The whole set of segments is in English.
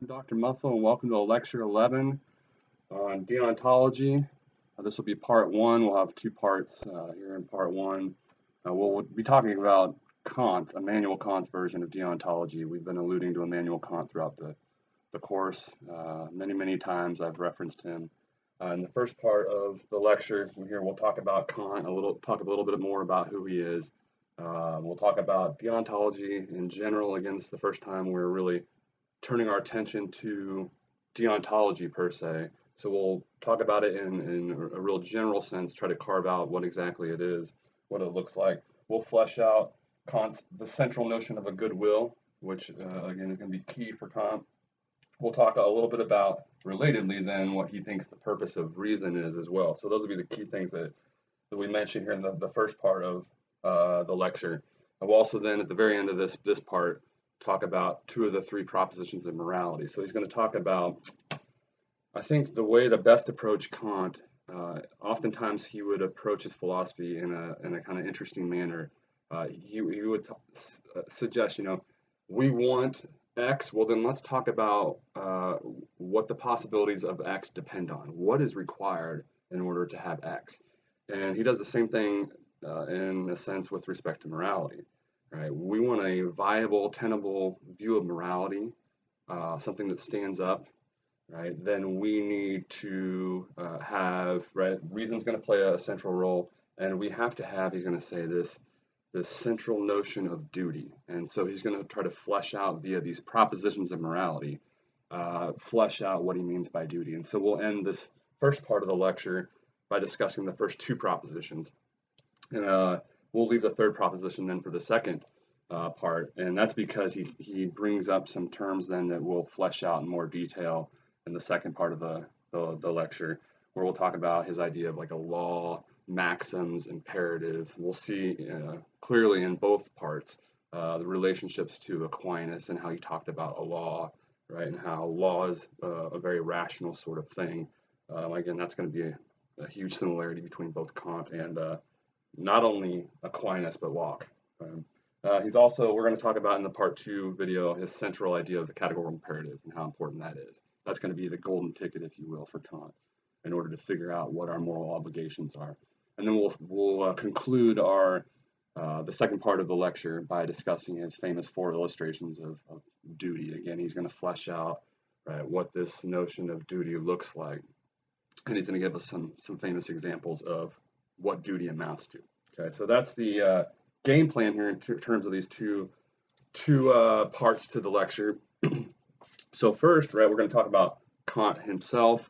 I'm Dr. Musil, and welcome to lecture 11 on deontology. This will be part one. We'll have two parts here in part one. We'll be talking about Kant, Immanuel Kant's version of deontology. We've been alluding to Immanuel Kant throughout the course. Many times I've referenced him. In the first part of the lecture here, we'll talk about Kant, talk a little bit more about who he is. We'll talk about deontology in general. Again, this is the first time we're really turning our attention to deontology per se. So we'll talk about it in a real general sense, try to carve out what exactly it is, what it looks like. We'll flesh out the central notion of a goodwill, which again is going to be key for Kant. We'll talk a little bit about, relatedly then, what he thinks the purpose of reason is as well. So those will be the key things that we mentioned here in the first part of the lecture. And we'll also then, at the very end of this part, talk about two of the three propositions of morality. So he's going to talk about, I think, the way to best approach Kant. Oftentimes he would approach his philosophy in a kind of interesting manner. He would suggest, we want X, well then let's talk about what the possibilities of X depend on. What is required in order to have X? And he does the same thing in a sense with respect to morality. Right? We want a viable, tenable view of morality, something that stands up. Right? Then we need to have, right? Reason's going to play a central role, and we have to have, he's going to say this central notion of duty. And so he's going to try to flesh out via these propositions of morality, flesh out what he means by duty. And so we'll end this first part of the lecture by discussing the first two propositions. And we'll leave the third proposition then for the second part, and that's because he brings up some terms then that we'll flesh out in more detail in the second part of the lecture, where we'll talk about his idea of like a law, maxims, imperatives. We'll see clearly in both parts the relationships to Aquinas and how he talked about a law, right, and how law is a very rational sort of thing. Again, that's going to be a huge similarity between both Kant and not only Aquinas, but Locke. He's also, we're going to talk about in the part two video, his central idea of the categorical imperative and how important that is. That's going to be the golden ticket, if you will, for Kant in order to figure out what our moral obligations are. And then we'll conclude the second part of the lecture by discussing his famous four illustrations of duty. Again, he's going to flesh out what this notion of duty looks like. And he's going to give us some famous examples of what duty amounts to. Okay, so that's the game plan here in terms of these two parts to the lecture. So first, right, we're going to talk about Kant himself.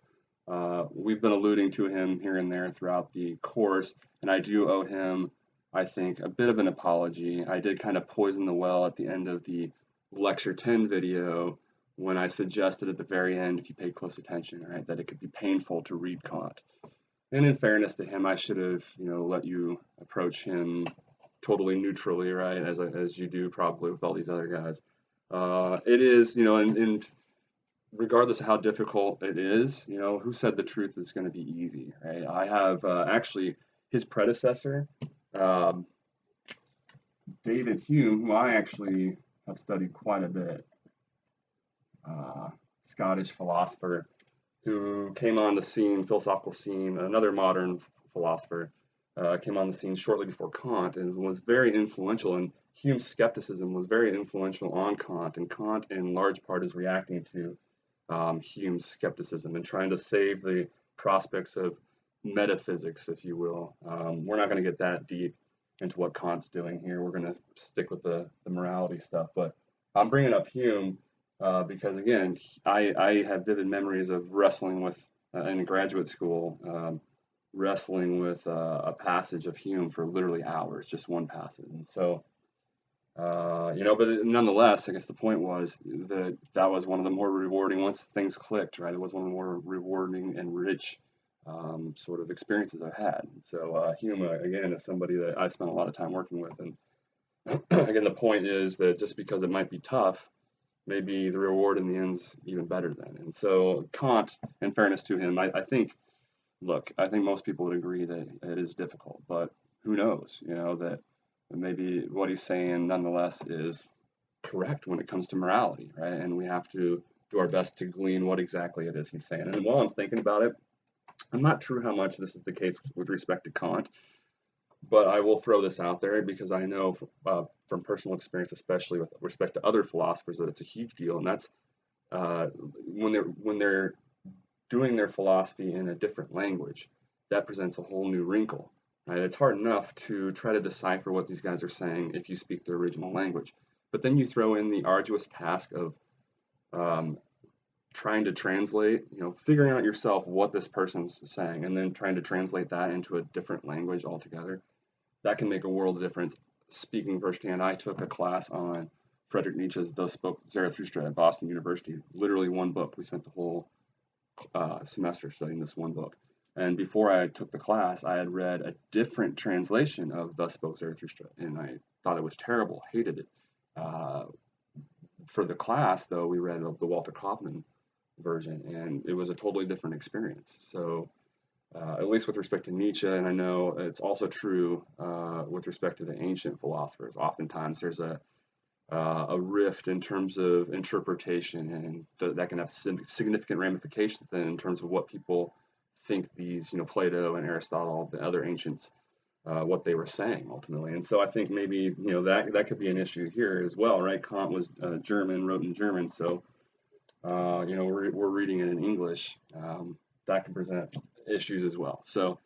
We've been alluding to him here and there throughout the course, and I do owe him, I think, a bit of an apology. I did kind of poison the well at the end of the lecture 10 video when I suggested at the very end, if you paid close attention, right, that it could be painful to read Kant. And in fairness to him, I should have, let you approach him totally neutrally, right, as you do probably with all these other guys. It is, and regardless of how difficult it is, who said the truth is going to be easy, right? I have actually his predecessor, David Hume, who I actually have studied quite a bit, Scottish philosopher, who came on the scene, philosophical scene, another modern philosopher, came on the scene shortly before Kant and was very influential, and Hume's skepticism was very influential on Kant, and Kant in large part is reacting to Hume's skepticism and trying to save the prospects of metaphysics, if you will. We're not going to get that deep into what Kant's doing here. We're going to stick with the morality stuff, but I'm bringing up Hume because, again, I have vivid memories of wrestling with, in graduate school, wrestling with a passage of Hume for literally hours, just one passage. And so, but nonetheless, I guess the point was that was one of the more rewarding, once things clicked, right? It was one of the more rewarding and rich sort of experiences I've had. So Hume, again, is somebody that I spent a lot of time working with. And again, the point is that just because it might be tough, maybe the reward in the end's even better then. And so Kant, in fairness to him, I think most people would agree that it is difficult, but who knows, that maybe what he's saying nonetheless is correct when it comes to morality, right? And we have to do our best to glean what exactly it is he's saying. And while I'm thinking about it, I'm not sure how much this is the case with respect to Kant, but I will throw this out there because I know from personal experience, especially with respect to other philosophers, that it's a huge deal, and that's uh, when they're doing their philosophy in a different language, that presents a whole new wrinkle. Right? It's hard enough to try to decipher what these guys are saying if you speak their original language, but then you throw in the arduous task of um, trying to translate, figuring out yourself what this person's saying, and then trying to translate that into a different language altogether. That can make a world of difference. Speaking firsthand, I took a class on Friedrich Nietzsche's Thus Spoke Zarathustra at Boston University. Literally one book. We spent the whole semester studying this one book. And before I took the class, I had read a different translation of Thus Spoke Zarathustra, and I thought it was terrible, hated it. For the class, though, we read the Walter Kaufmann version, and it was a totally different experience. So, at least with respect to Nietzsche, and I know it's also true with respect to the ancient philosophers, oftentimes there's a rift in terms of interpretation, and that can have significant ramifications in terms of what people think these, Plato and Aristotle, the other ancients, what they were saying ultimately. And so I think maybe, that could be an issue here as well, right? Kant was German, wrote in German, so we're reading it in English. That can present issues as well. So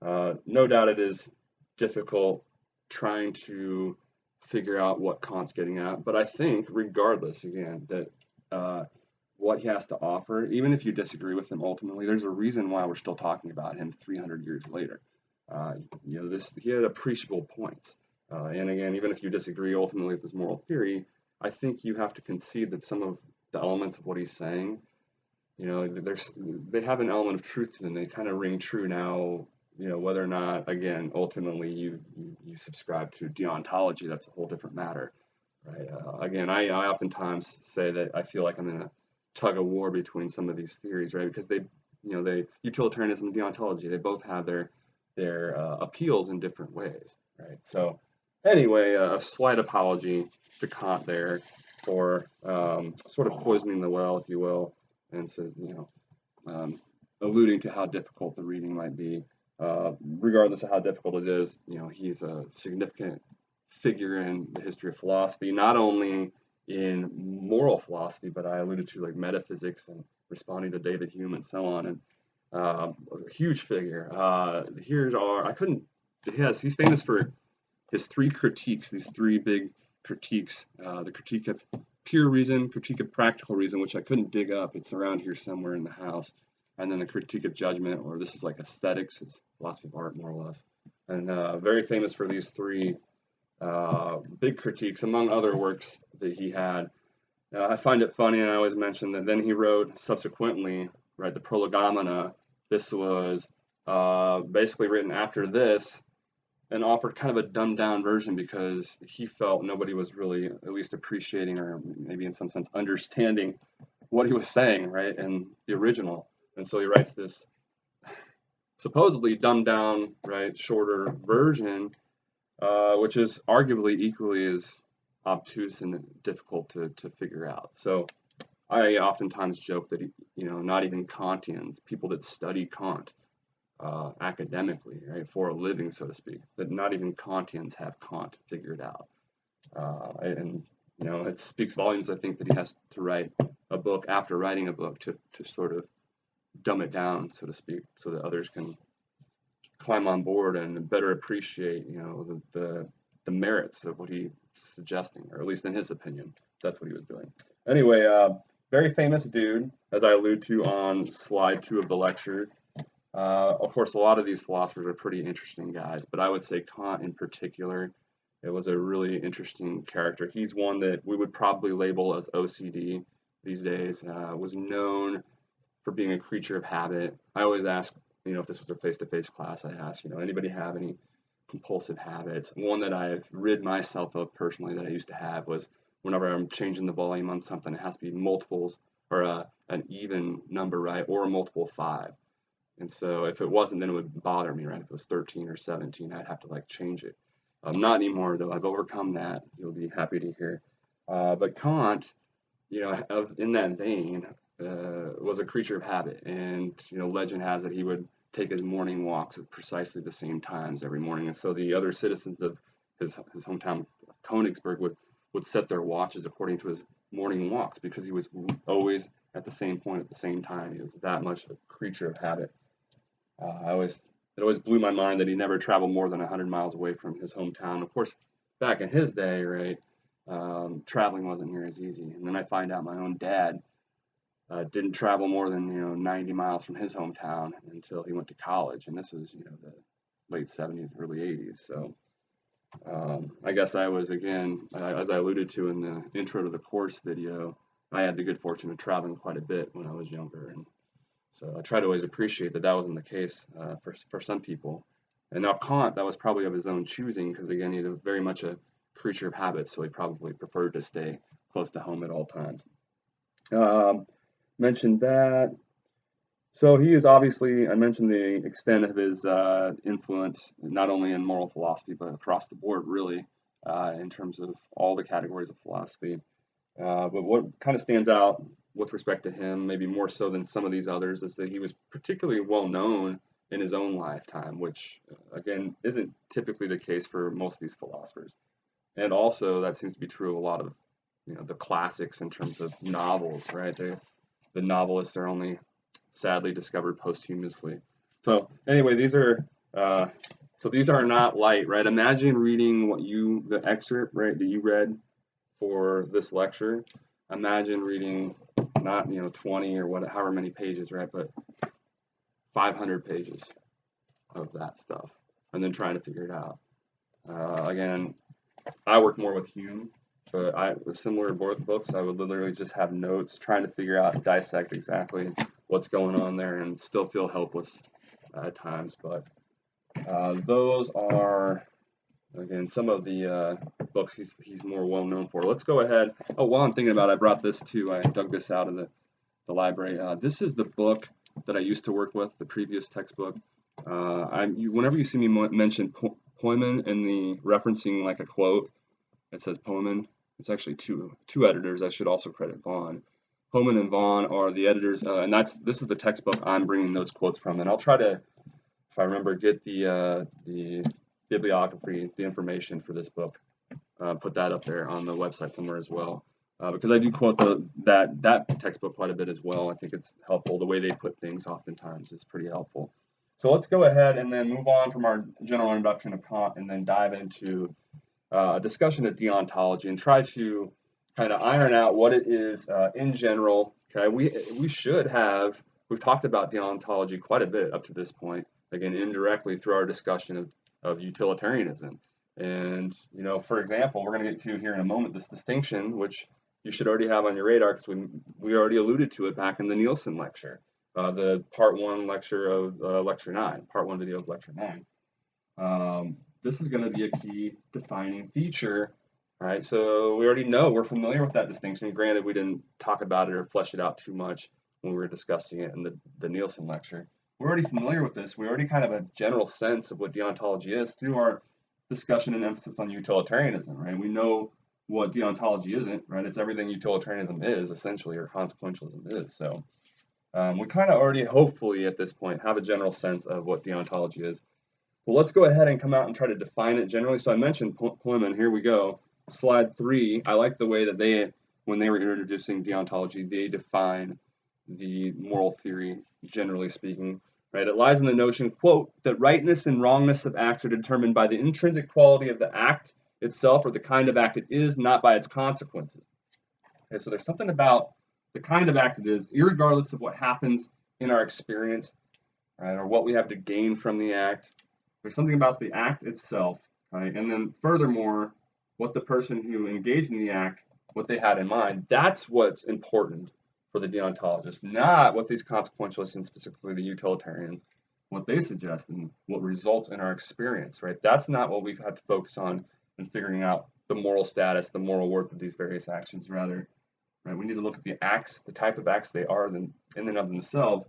no doubt it is difficult trying to figure out what Kant's getting at, but I think regardless, again, that what he has to offer, even if you disagree with him ultimately, there's a reason why we're still talking about him 300 years later. He had appreciable points. And again, even if you disagree ultimately with his moral theory, I think you have to concede that some of the elements of what he's saying, they have an element of truth to them. They kind of ring true now, whether or not, again, ultimately you subscribe to deontology, that's a whole different matter, right? Again, I oftentimes say that I feel like I'm in a tug of war between some of these theories, right? Because utilitarianism and deontology, they both have their appeals in different ways, right? So anyway, a slight apology to Kant there for sort of poisoning the well, if you will, and so alluding to how difficult the reading might be. Regardless of how difficult it is, he's a significant figure in the history of philosophy, not only in moral philosophy, but I alluded to like metaphysics and responding to David Hume and so on, and a huge figure. He's famous for his three critiques, these three big critiques, the critique of pure reason, critique of practical reason, which I couldn't dig up. It's around here somewhere in the house. And then the critique of judgment, or this is like aesthetics, it's philosophy of art, more or less. And very famous for these three big critiques, among other works that he had. I find it funny, and I always mention that then he wrote subsequently, right, the Prolegomena. This was basically written after this, and offered kind of a dumbed down version because he felt nobody was really at least appreciating or maybe in some sense understanding what he was saying, right, in the original. And so he writes this supposedly dumbed down, right, shorter version, which is arguably equally as obtuse and difficult to figure out. So I oftentimes joke that, not even Kantians, people that study Kant, academically, right, for a living, so to speak, that not even Kantians have Kant figured out. And it speaks volumes, I think, that he has to write a book after writing a book to sort of dumb it down, so to speak, so that others can climb on board and better appreciate, the merits of what he's suggesting, or at least in his opinion, that's what he was doing. Anyway, very famous dude, as I allude to on slide 2 of the lecture. Of course, a lot of these philosophers are pretty interesting guys, but I would say Kant in particular, it was a really interesting character. He's one that we would probably label as OCD these days, was known for being a creature of habit. I always ask, if this was a face-to-face class, I ask, anybody have any compulsive habits? One that I've rid myself of personally that I used to have was whenever I'm changing the volume on something, it has to be multiples or an even number, right, or a multiple of 5. And so if it wasn't, then it would bother me, right? If it was 13 or 17, I'd have to change it. Not anymore, though. I've overcome that. You'll be happy to hear. But Kant in that vein, was a creature of habit, and legend has it he would take his morning walks at precisely the same times every morning, and so the other citizens of his hometown Königsberg would set their watches according to his morning walks because he was always at the same point at the same time. He was that much of a creature of habit. It always blew my mind that he never traveled more than 100 miles away from his hometown. Of course, back in his day, right, traveling wasn't near as easy. And then I find out my own dad didn't travel more than 90 miles from his hometown until he went to college, and this was the late 70s, early 80s. So I guess I was, again, as I alluded to in the intro to the course video, I had the good fortune of traveling quite a bit when I was younger, and so I try to always appreciate that wasn't the case for some people. And now Kant, that was probably of his own choosing, because again, he's very much a creature of habit, so he probably preferred to stay close to home at all times. Mentioned that. So he is obviously, I mentioned the extent of his influence, not only in moral philosophy, but across the board, really, in terms of all the categories of philosophy. But what kind of stands out with respect to him, maybe more so than some of these others, is that he was particularly well known in his own lifetime, which, again, isn't typically the case for most of these philosophers. And also, that seems to be true of a lot of, the classics in terms of novels, right? The novelists are only sadly discovered posthumously. So anyway, these are not light, right? Imagine reading the excerpt, right, that you read for this lecture. Imagine reading not 20 or however many pages, right, but 500 pages of that stuff, and then trying to figure it out. Again, I work more with Hume, but with similar books, I would literally just have notes, trying to figure out, dissect exactly what's going on there, and still feel helpless at times. But those are, again, some of the books he's more well known for. Let's go ahead. Oh, while I'm thinking about it, I brought this too. I dug this out of the library. This is the book that I used to work with, the previous textbook. Whenever you see me mention Poemen in the referencing like a quote, it says Poemen. It's actually two editors. I should also credit Vaughn. Poemen and Vaughn are the editors, and this is the textbook I'm bringing those quotes from. And I'll try to, if I remember, get the bibliography, the information for this book, put that up there on the website somewhere as well, because I do quote that textbook quite a bit as well. I think it's helpful. The way they put things oftentimes is pretty helpful. So let's go ahead and then move on from our general introduction of Kant and then dive into a discussion of deontology and try to kind of iron out what it is in general. Okay, we've talked about deontology quite a bit up to this point, again, indirectly through our discussion of utilitarianism. And, for example, we're going to get to here in a moment this distinction, which you should already have on your radar because we already alluded to it back in the Nielsen lecture, the part 1 lecture of lecture 9, part 1 video of lecture 9. This is going to be a key defining feature, right? So we already know, we're familiar with that distinction. Granted, we didn't talk about it or flesh it out too much when we were discussing it in the Nielsen lecture. We're already familiar with this. We already kind of have a general sense of what deontology is through our discussion and emphasis on utilitarianism, right? We know what deontology isn't, right? It's everything utilitarianism is, essentially, or consequentialism is. So we kind of already, hopefully, at this point, have a general sense of what deontology is. Well, let's go ahead and come out and try to define it generally. So I mentioned Poemen. Here we go. Slide 3. I like the way that when they were introducing deontology, they define the moral theory, generally speaking. Right? It lies in the notion, quote, that rightness and wrongness of acts are determined by the intrinsic quality of the act itself or the kind of act it is, not by its consequences. Okay, so there's something about the kind of act it is, irregardless of what happens in our experience, right, or what we have to gain from the act. There's something about the act itself, right? And then furthermore, what the person who engaged in the act, what they had in mind, that's what's important for the deontologist, not what these consequentialists and specifically the utilitarians, what they suggest and what results in our experience, right? That's not what we've had to focus on in figuring out the moral status, the moral worth of these various actions. Rather, right, we need to look at the acts, the type of acts they are in and of themselves,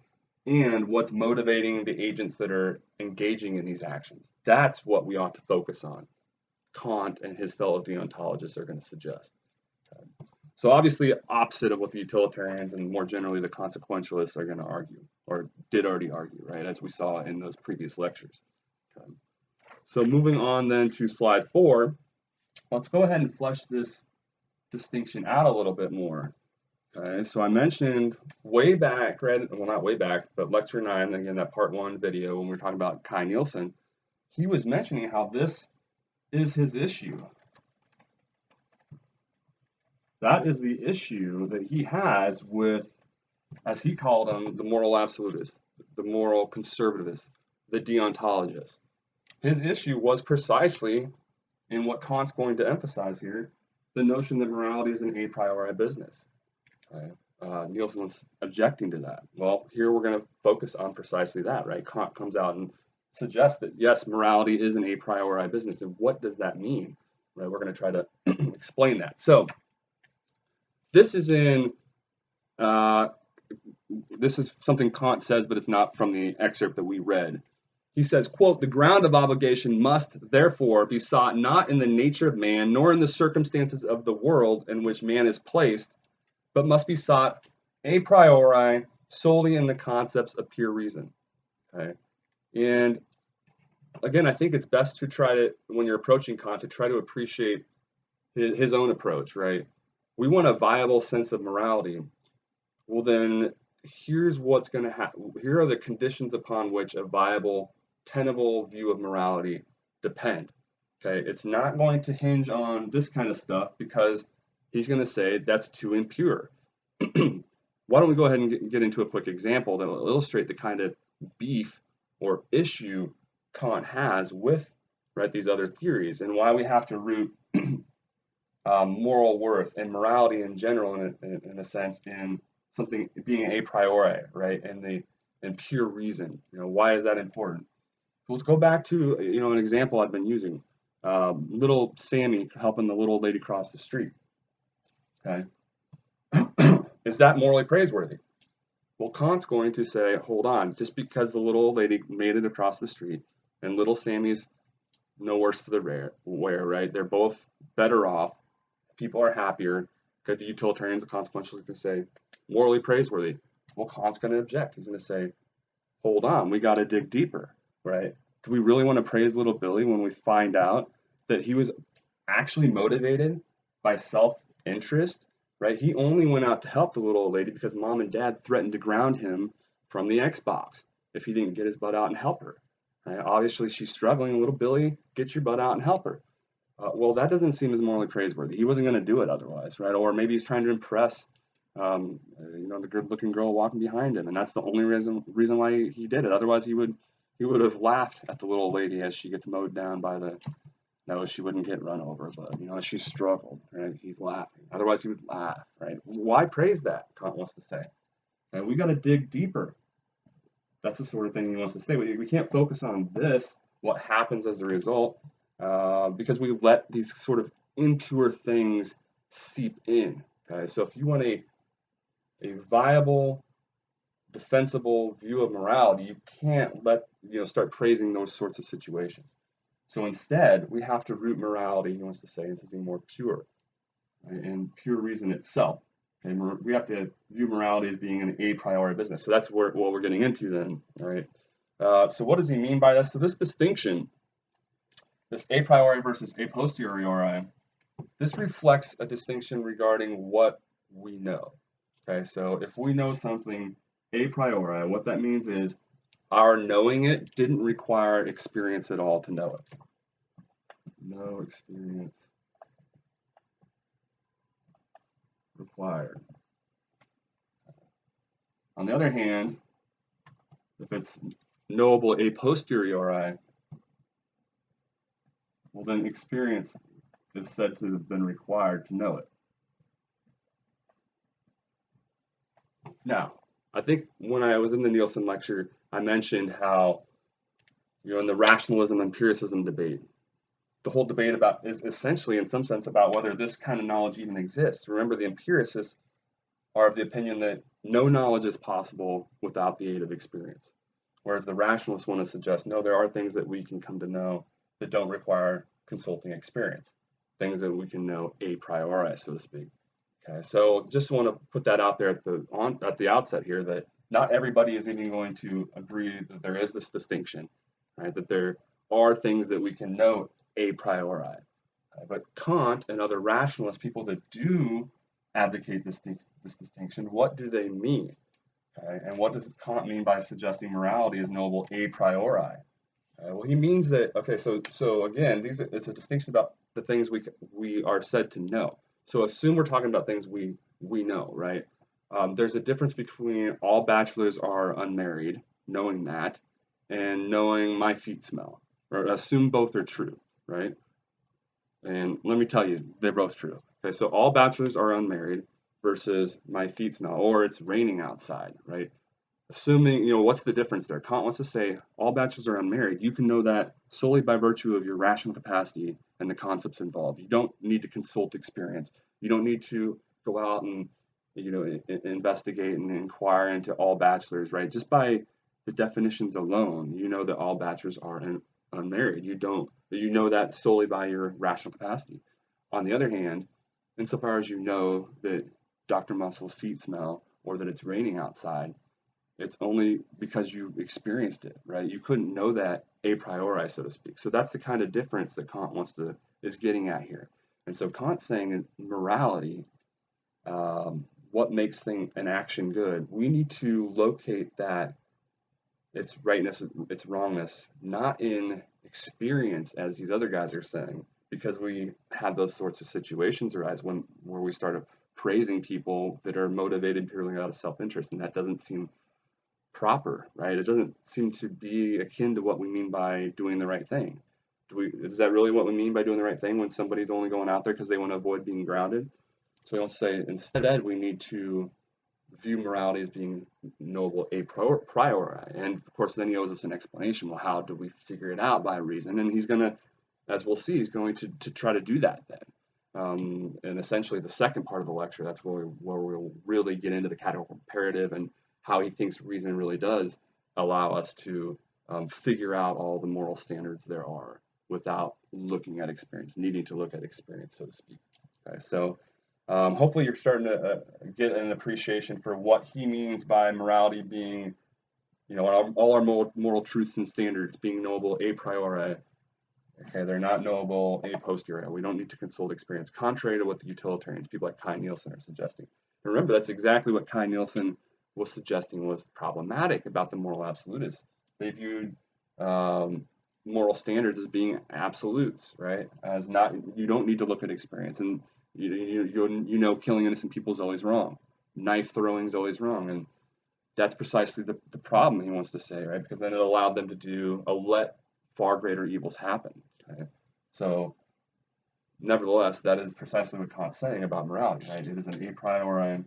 and what's motivating the agents that are engaging in these actions. That's what we ought to focus on. Kant and his fellow deontologists are going to suggest. So obviously opposite of what the utilitarians and more generally the consequentialists are going to argue, or did already argue, right, as we saw in those previous lectures. Okay. So moving on then to slide 4, let's go ahead and flesh this distinction out a little bit more. Okay, so I mentioned way back, right? Well, not way back, but lecture 9, again, that part 1 video when we were talking about Kai Nielsen, he was mentioning how this is his issue. That is the issue that he has with, as he called them, the moral absolutists, the moral conservativists, the deontologists. His issue was precisely in what Kant's going to emphasize here, the notion that morality is an a priori business. Okay? Nielsen was objecting to that. Well, here we're going to focus on precisely that, right? Kant comes out and suggests that, yes, morality is an a priori business. And what does that mean? Right? We're going to try to explain that. So this is in, this is something Kant says, but it's not from the excerpt that we read. He says, quote, the ground of obligation must, therefore, be sought not in the nature of man, nor in the circumstances of the world in which man is placed, but must be sought a priori solely in the concepts of pure reason. Okay? And again, I think it's best to try to, when you're approaching Kant, to try to appreciate his own approach, right? We want a viable sense of morality. Well, then here's what's going to happen. Here are the conditions upon which a viable, tenable view of morality depend. Okay, it's not going to hinge on this kind of stuff because he's going to say that's too impure. Why don't we go ahead and get into a quick example that will illustrate the kind of beef or issue Kant has with, right, these other theories, and why we have to root moral worth and morality in general, in a sense, in something being a priori, right, and pure reason. Why is that important? Let's go back to an example I've been using. Little Sammy helping the little lady cross the street. Okay, is that morally praiseworthy? Well, Kant's going to say, hold on, just because the little lady made it across the street and little Sammy's no worse for the wear, right? They're both better off. People are happier. Okay, the utilitarians and consequentialists can say morally praiseworthy. Well, Kant's going to object. He's going to say, hold on, we got to dig deeper, right? Do we really want to praise little Billy when we find out that he was actually motivated by self-interest, right? He only went out to help the little old lady because mom and dad threatened to ground him from the Xbox if he didn't get his butt out and help her. Right? Obviously, she's struggling. Little Billy, get your butt out and help her. Well, that doesn't seem as morally praiseworthy. He wasn't going to do it otherwise, right? Or maybe he's trying to impress, the good-looking girl walking behind him, and that's the only reason why he did it. Otherwise, he would have laughed at the little lady as she gets mowed down by the. No, she wouldn't get run over, but as she struggled, right? He's laughing. Otherwise, he would laugh, right? Why praise that? Kant wants to say. And we got to dig deeper. That's the sort of thing he wants to say. We can't focus on this, what happens as a result, because we let these sort of impure things seep in. Okay, so if you want a viable, defensible view of morality, you can't start praising those sorts of situations. So instead, we have to root morality, he wants to say, in something more pure, right? And pure reason itself. Okay, we have to view morality as being an a priori business. So that's what we're getting into then, all right? So what does he mean by this? So this distinction, this a priori versus a posteriori, this reflects a distinction regarding what we know. Okay, so if we know something a priori, what that means is our knowing it didn't require experience at all to know it. No experience required. On the other hand, if it's knowable a posteriori, well then experience is said to have been required to know it. Now, I think when I was in the Nielsen lecture, I mentioned how, in the rationalism empiricism debate, the whole debate about is essentially, in some sense, about whether this kind of knowledge even exists. Remember, the empiricists are of the opinion that no knowledge is possible without the aid of experience, whereas the rationalists want to suggest, no, there are things that we can come to know that don't require consulting experience, things that we can know a priori, so to speak. Okay, so just want to put that out there at the outset here that not everybody is even going to agree that there is this distinction, right? That there are things that we can know a priori. But Kant and other rationalist people that do advocate this distinction, what do they mean? Okay? And what does Kant mean by suggesting morality is knowable a priori? Well, he means that, okay, so again, it's a distinction about the things we are said to know. So assume we're talking about things we know, right? There's a difference between all bachelors are unmarried, knowing that, and knowing my feet smell. Or assume both are true, right? And let me tell you, they're both true. Okay, so all bachelors are unmarried versus my feet smell, or it's raining outside, right? Assuming, what's the difference there? Kant wants to say all bachelors are unmarried. You can know that solely by virtue of your rational capacity and the concepts involved. You don't need to consult experience. You don't need to go out and, investigate and inquire into all bachelors, right? Just by the definitions alone, you know that all bachelors are unmarried. You know that solely by your rational capacity. On the other hand, insofar as you know that Dr. Musil's feet smell or that it's raining outside, it's only because you experienced it, right? You couldn't know that a priori, so to speak. So that's the kind of difference that Kant is getting at here. And so Kant's saying in morality, what makes an action good? We need to locate that its rightness, its wrongness, not in experience, as these other guys are saying, because we have those sorts of situations arise where we start praising people that are motivated purely out of self-interest, and that doesn't seem proper, right? It doesn't seem to be akin to what we mean by doing the right thing. Is that really what we mean by doing the right thing when somebody's only going out there because they want to avoid being grounded? So we don't say, instead, we need to view morality as being knowable a priori. And of course, then he owes us an explanation. Well, how do we figure it out by reason? And he's going to, as we'll see, he's going to try to do that then. And essentially, the second part of the lecture, that's where we'll really get into the categorical imperative and how he thinks reason really does allow us to figure out all the moral standards there are without looking at experience, needing to look at experience, so to speak. Okay, so hopefully you're starting to get an appreciation for what he means by morality being, all our moral truths and standards being knowable a priori. Okay, they're not knowable a posteriori. We don't need to consult experience, contrary to what the utilitarians, people like Kai Nielsen, are suggesting. And remember, that's exactly what Kai Nielsen was suggesting was problematic about the moral absolutists. They viewed moral standards as being absolutes, right? As not, you don't need to look at experience, and killing innocent people is always wrong. Knife throwing is always wrong, and that's precisely the problem he wants to say, right? Because then it allowed them to let far greater evils happen. Okay? So, nevertheless, that is precisely what Kant's saying about morality, right? It is an a priori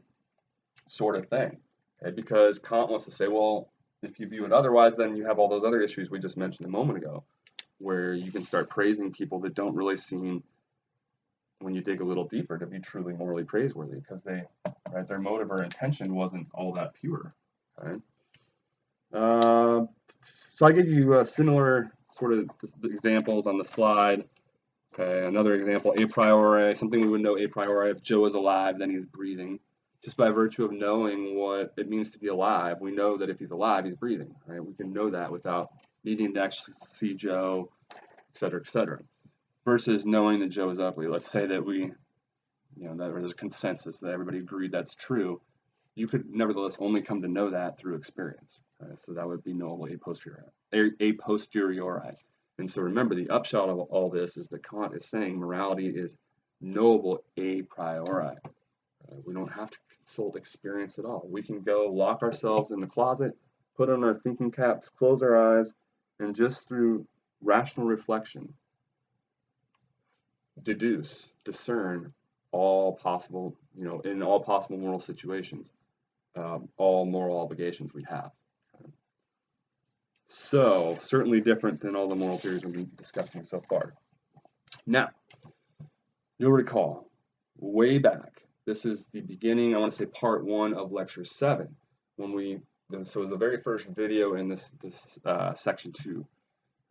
sort of thing, okay? Because Kant wants to say, well, if you view it otherwise, then you have all those other issues we just mentioned a moment ago, where you can start praising people that don't really seem, when you dig a little deeper, to be truly morally praiseworthy, because their motive or intention wasn't all that pure. Okay? So I give you similar sort of examples on the slide. Okay, another example, a priori, something we would know a priori. If Joe is alive, then he's breathing. Just by virtue of knowing what it means to be alive, we know that if he's alive, he's breathing. Right? We can know that without needing to actually see Joe, et cetera, et cetera. Versus knowing that Joe is ugly. Let's say that that there's a consensus that everybody agreed that's true. You could nevertheless only come to know that through experience. Right? So that would be knowable a posteriori. And so remember, the upshot of all this is that Kant is saying morality is knowable a priori. We don't have to consult experience at all. We can go lock ourselves in the closet, put on our thinking caps, close our eyes, and just through rational reflection, discern all possible, in all possible moral situations, all moral obligations we have. So, certainly different than all the moral theories we've been discussing so far. Now, you'll recall, way back, this is the beginning, I want to say part 1 of lecture 7, so it was the very first video in this section 2,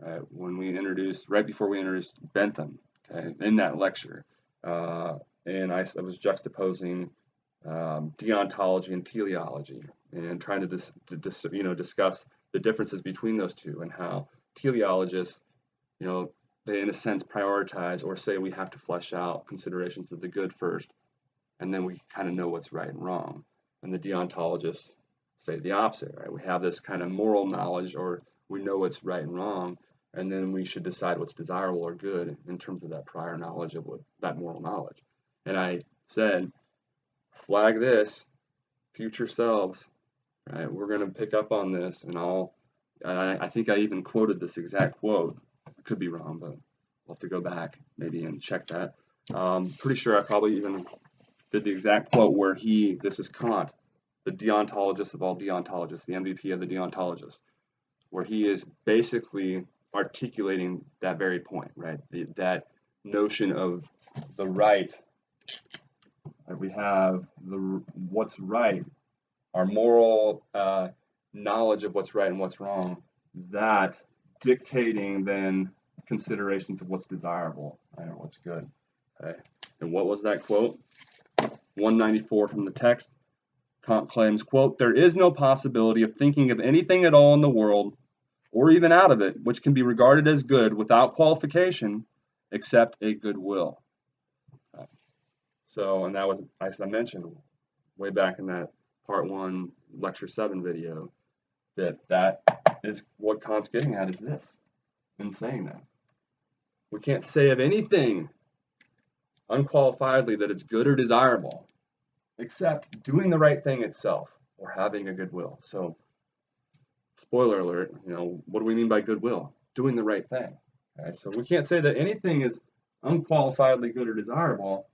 right before we introduced Bentham, okay, in that lecture. And I was juxtaposing deontology and teleology, and trying to discuss the differences between those two and how teleologists, they in a sense prioritize or say we have to flesh out considerations of the good first, and then we kind of know what's right and wrong. And the deontologists say the opposite, right? We have this kind of moral knowledge, or we know what's right and wrong, and then we should decide what's desirable or good in terms of that prior knowledge of that moral knowledge. And I said, flag this, future selves, right? We're going to pick up on this, and I think I even quoted this exact quote. I could be wrong, but we'll have to go back maybe and check that. Pretty sure I probably even did the exact quote where this is Kant, the deontologist of all deontologists, the MVP of the deontologists, where he is basically articulating that very point, right? That notion of the right, that we have what's right, our moral knowledge of what's right and what's wrong, that dictating then considerations of what's desirable, right, or what's good. Okay. And what was that quote? 194 from the text. Kant claims, quote, "There is no possibility of thinking of anything at all in the world, or even out of it, which can be regarded as good without qualification, except a good will." So, and that was, as I mentioned, way back in that part 1, lecture 7 video, that is what Kant's getting at, is this, in saying that. We can't say of anything unqualifiedly that it's good or desirable, except doing the right thing itself, or having a good will. So, spoiler alert, what do we mean by goodwill? Doing the right thing. Okay? So we can't say that anything is unqualifiedly good or desirable,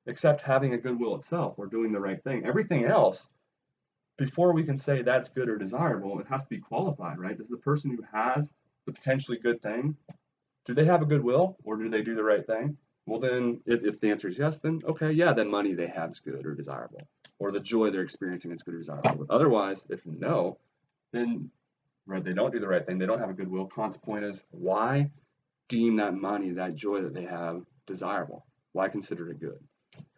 except having a goodwill itself, or doing the right thing. Everything else, before we can say that's good or desirable, it has to be qualified, right? Does the person who has the potentially good thing, do they have a goodwill, or do they do the right thing? Well, then, if the answer is yes, then okay, yeah, then money they have is good or desirable, or the joy they're experiencing is good or desirable. But otherwise, if no, then right, they don't do the right thing, they don't have a goodwill. Kant's point is, why deem that money, that joy that they have, desirable? Why consider it good?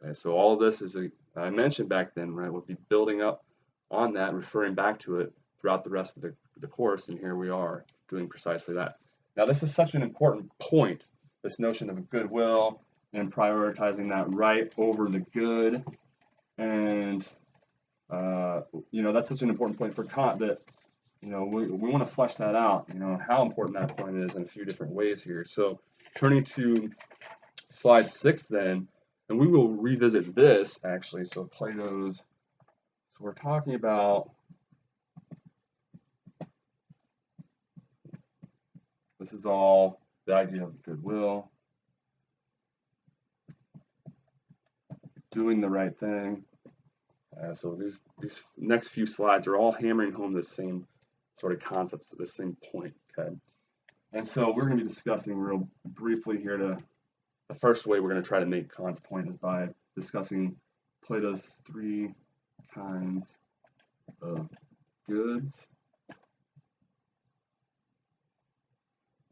Okay, so all of this I mentioned back then, right, we'll be building up on that, referring back to it throughout the rest of the course, and here we are doing precisely that. Now, this is such an important point, this notion of a goodwill and prioritizing that right over the good, and that's such an important point for Kant that we want to flesh that out, how important that point is in a few different ways here. So turning to slide 6 then, and we will revisit this actually. So Plato's, so we're talking about, this is all the idea of goodwill, doing the right thing. So these next few slides are all hammering home the same sort of concepts, the same point, okay? And so we're going to be discussing real briefly here the first way we're going to try to make Kant's point is by discussing Plato's 3 kinds of goods.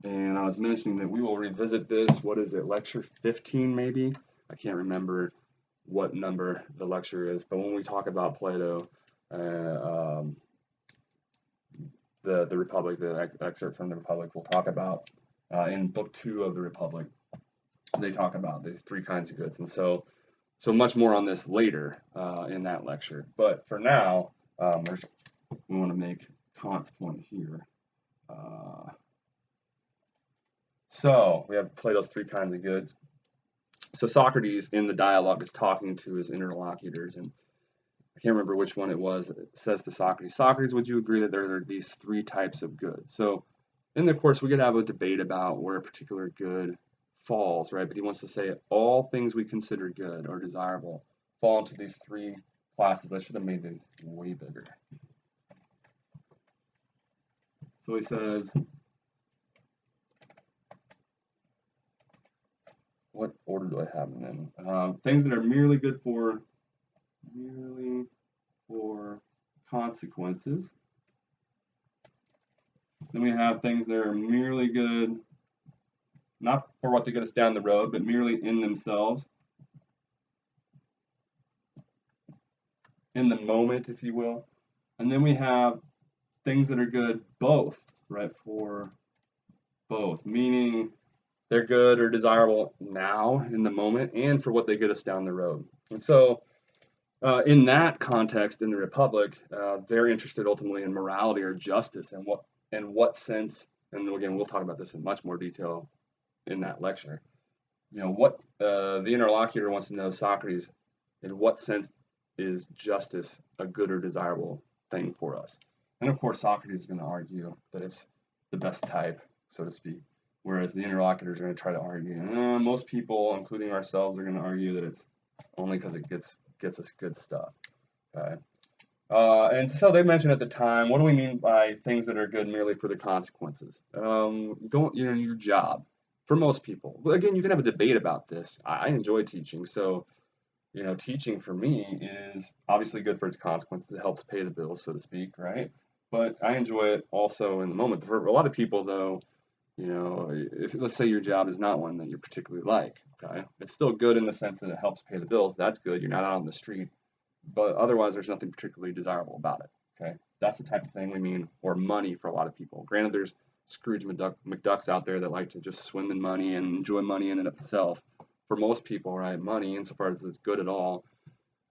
And I was mentioning that we will revisit this, what is it, lecture 15 maybe? I can't remember what number the lecture is, but when we talk about Plato, the Republic, the excerpt from the Republic, we'll talk about in book 2 of the Republic, they talk about these 3 kinds of goods. And so much more on this later in that lecture. But for now, we want to make Kant's point here. So we have Plato's 3 kinds of goods. So Socrates in the dialogue is talking to his interlocutors, and I can't remember which one it was. It says to Socrates, "Socrates, would you agree that there are these 3 types of goods?" So in the course, we could have a debate about where a particular good falls, right? But he wants to say all things we consider good or desirable fall into these 3 classes. I should have made these way bigger. So he says, what order do I have them in? Things that are merely good for consequences. Then we have things that are merely good, not for what they get us down the road, but merely in themselves. in the moment, if you will. And then we have things that are good both, right? For both, meaning they're good or desirable now in the moment and for what they get us down the road. And so, in that context, in the Republic, they're interested ultimately in morality or justice and what sense. And again, we'll talk about this in much more detail in that lecture. What the interlocutor wants to know, Socrates, in what sense is justice a good or desirable thing for us? And of course, Socrates is going to argue that it's the best type, so to speak, whereas the interlocutors are going to try to argue. Most people, including ourselves, are going to argue that it's only because it gets us good stuff. Okay. And so they mentioned at the time, what do we mean by things that are good merely for the consequences? Your job. For most people. Well, again, you can have a debate about this. I enjoy teaching, so teaching for me is obviously good for its consequences. It helps pay the bills, so to speak, right? But I enjoy it also in the moment. For a lot of people, though, if let's say your job is not one that you particularly like, okay, it's still good in the sense that it helps pay the bills. That's good. You're not out on the street, but otherwise, there's nothing particularly desirable about it. Okay, that's the type of thing we mean, or money for a lot of people. Granted, there's Scrooge McDucks out there that like to just swim in money and enjoy money in and of itself. For most people, right, money, insofar as it's good at all,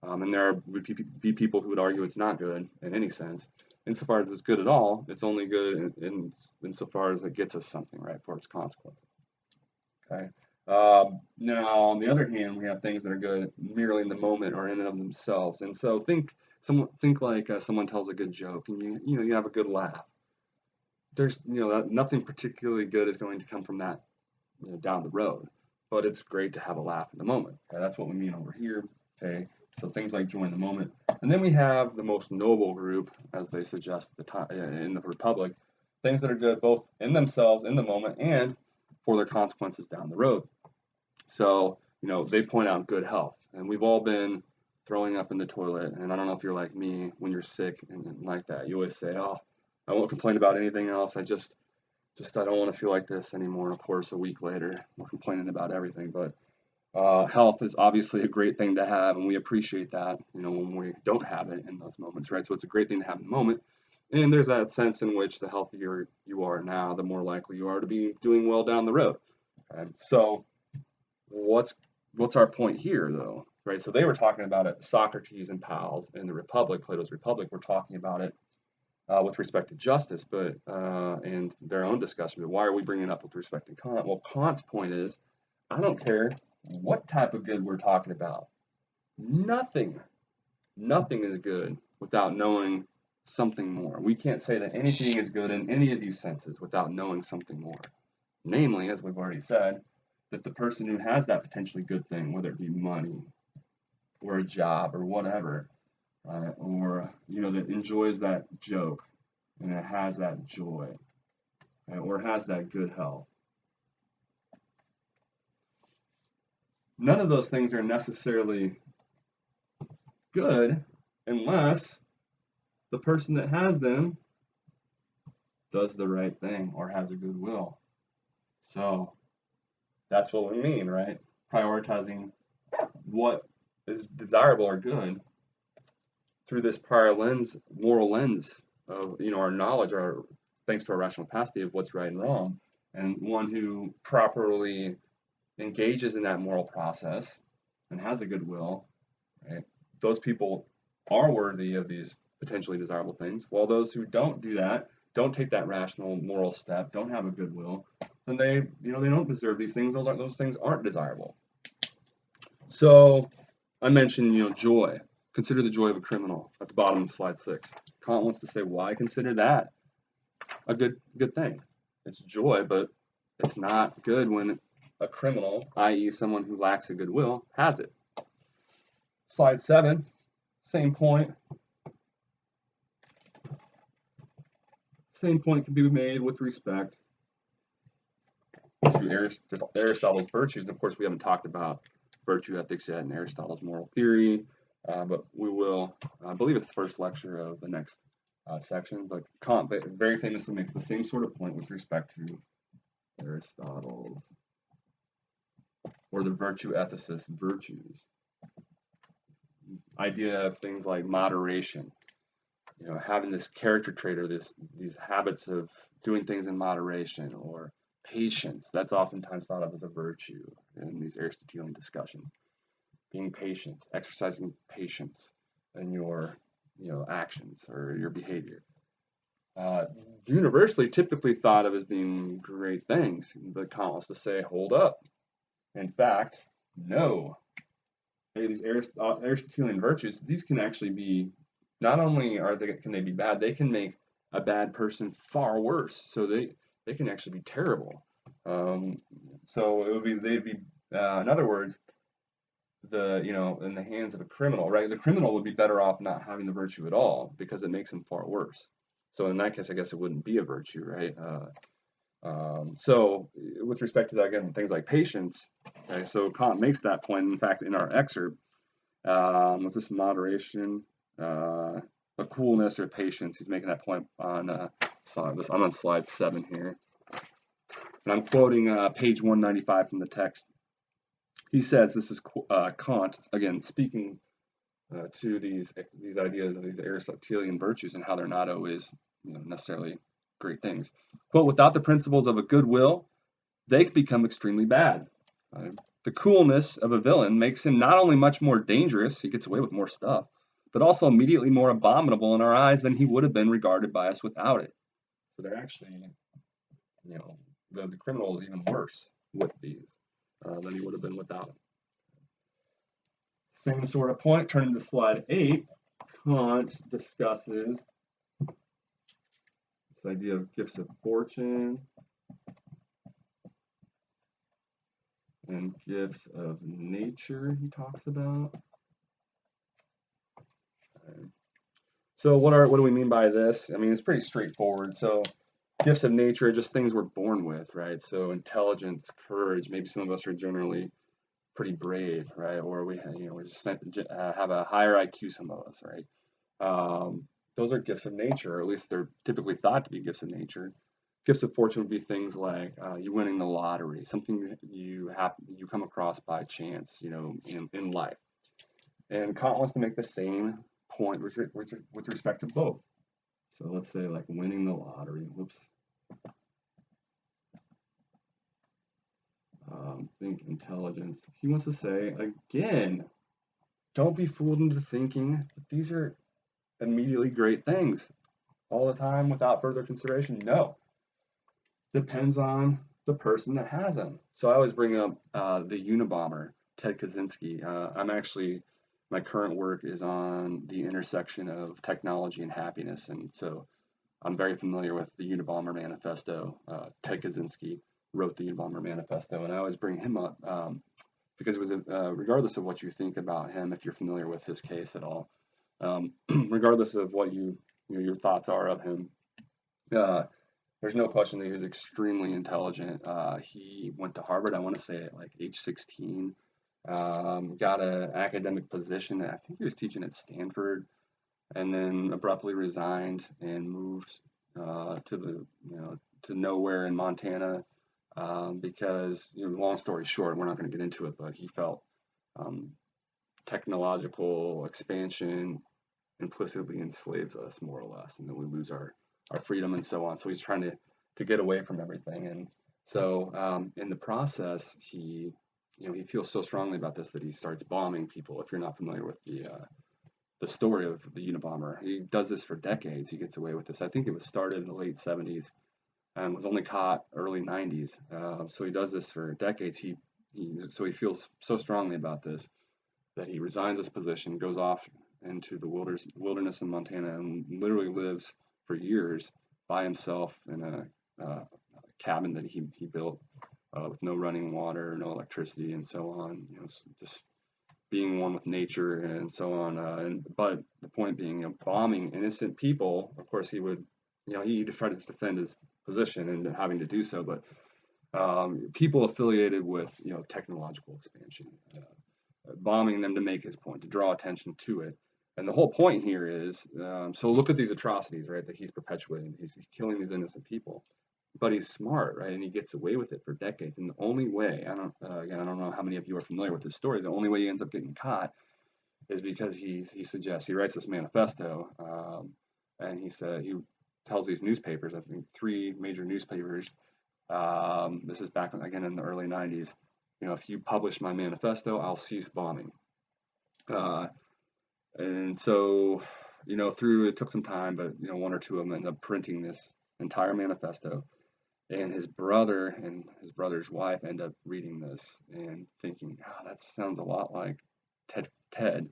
and there would be people who would argue it's not good in any sense. Insofar as it's good at all, it's only good insofar as it gets us something, right, for its consequences. Okay. Now, on the other hand, we have things that are good merely in the moment or in and of themselves. And so think like someone tells a good joke, and you have a good laugh. There's nothing particularly good is going to come from that down the road, but it's great to have a laugh in the moment. Okay? That's what we mean over here. Okay. So things like joy in the moment, and then we have the most noble group, as they suggest in the Republic, things that are good both in themselves in the moment and for their consequences down the road. So, they point out good health, and we've all been throwing up in the toilet. And I don't know if you're like me when you're sick and like that. You always say, "Oh, I won't complain about anything else. I don't want to feel like this anymore." And of course, a week later, we're complaining about everything. But health is obviously a great thing to have, and we appreciate that, when we don't have it in those moments, right? So it's a great thing to have in the moment. And there's that sense in which the healthier you are now, the more likely you are to be doing well down the road. Okay? So what's our point here, though, right? So they were talking about it, Socrates and pals in the Republic, Plato's Republic, were talking about it with respect to justice, but and their own discussion. But why are we bringing it up with respect to Kant? Well, Kant's point is, I don't care what type of good we're talking about. Nothing is good without knowing something more. We can't say that anything is good in any of these senses without knowing something more. Namely, as we've already said, that the person who has that potentially good thing, whether it be money or a job or whatever, or that enjoys that joke and it has that joy, or has that good health. None of those things are necessarily good unless the person that has them does the right thing or has a good will. So that's what we mean, right? Prioritizing what is desirable or good through this prior lens, moral lens of our knowledge, thanks to our rational capacity of what's right and wrong, and one who properly engages in that moral process and has a good will, right? Those people are worthy of these potentially desirable things, while those who don't do that, don't take that rational moral step, don't have a good will, then they don't deserve these things. Those things aren't desirable. So I mentioned joy. Consider the joy of a criminal at the bottom of slide 6. Kant wants to say, why consider that a good thing? It's joy, but it's not good when a criminal, i.e. someone who lacks a good will, has it. Slide 7, same point. Same point can be made with respect to Aristotle's virtues. And of course, we haven't talked about virtue ethics yet in Aristotle's moral theory, but we will. I believe it's the first lecture of the next section. But Kant very famously makes the same sort of point with respect to Aristotle's, or the virtue ethicist virtues. idea of things like moderation, having this character trait or these habits of doing things in moderation, or patience. That's oftentimes thought of as a virtue in these Aristotelian discussions. Being patient, exercising patience in your actions or your behavior. Uh, Universally, typically thought of as being great things, but Kant wants to say, hold up. In fact, no. Hey, these Aristotelian virtues, these can actually be, not only can they be bad, they can make a bad person far worse. So they can actually be terrible. Um, so they'd be, in other words, in the hands of a criminal, right? The criminal would be better off not having the virtue at all because it makes him far worse. So in that case, I guess it wouldn't be a virtue, right? So with respect to that, again, things like patience, okay, so Kant makes that point. In fact, in our excerpt, was this moderation, a coolness or patience? He's making that point on, sorry, I'm on slide 7 here. And I'm quoting page 195 from the text. He says, this is Kant, again, speaking to these ideas of these Aristotelian virtues and how they're not always necessarily great things. Quote, without the principles of a good will, they become extremely bad. Right? The coolness of a villain makes him not only much more dangerous, he gets away with more stuff, but also immediately more abominable in our eyes than he would have been regarded by us without it. So they're actually, the criminal is even worse with these than he would have been without it. Same sort of point, turning to slide 8, Kant discusses this idea of gifts of fortune and gifts of nature, he talks about. So what do we mean by this? I mean, it's pretty straightforward. So gifts of nature are just things we're born with, right? So intelligence, courage, maybe some of us are generally pretty brave, right? Or we just have a higher IQ, some of us, right? Those are gifts of nature, or at least they're typically thought to be gifts of nature. Gifts of fortune would be things like you winning the lottery, something you come across by chance, in life. And Kant wants to make the same point with respect to both. So let's say like winning the lottery. Whoops. Think intelligence. He wants to say again, don't be fooled into thinking that these are immediately great things all the time without further consideration. No. Depends on the person that has them. So I always bring up the Unabomber, Ted Kaczynski. My current work is on the intersection of technology and happiness, and so I'm very familiar with the Unabomber Manifesto. Ted Kaczynski wrote the Unabomber Manifesto, and I always bring him up because it was, regardless of what you think about him, if you're familiar with his case at all, regardless of what your thoughts are of him, there's no question that he was extremely intelligent. He went to Harvard, I want to say at like age 16, got an academic position. I think he was teaching at Stanford, and then abruptly resigned and moved to nowhere in Montana because, long story short, we're not going to get into it, but he felt technological expansion implicitly enslaves us more or less, and then we lose our freedom and so on. So he's trying to get away from everything, and so in the process, he feels so strongly about this that he starts bombing people. If you're not familiar with the story of the Unabomber, he does this for decades. He gets away with this. I think it was started in the late 70s and was only caught early 90s. So he does this for decades. He feels so strongly about this that he resigns his position, goes off into the wilderness in Montana, and literally lives for years by himself in a cabin that he built with no running water, no electricity, and so on. Just being one with nature and so on. But the point being, bombing innocent people. Of course, he would, he tried to defend his position and having to do so, but people affiliated with technological expansion. Bombing them to make his point, to draw attention to it. And the whole point here is, so look at these atrocities, right, that he's perpetuating. He's killing these innocent people, but he's smart, right, and he gets away with it for decades. And the only way, I don't know how many of you are familiar with this story, the only way he ends up getting caught is because he suggests, he writes this manifesto, and he tells these newspapers, I think 3 major newspapers, this is back again in the early 90s, if you publish my manifesto, I'll cease bombing. And so, it took some time, but 1 or 2 of them ended up printing this entire manifesto. And his brother and his brother's wife end up reading this and thinking, that sounds a lot like Ted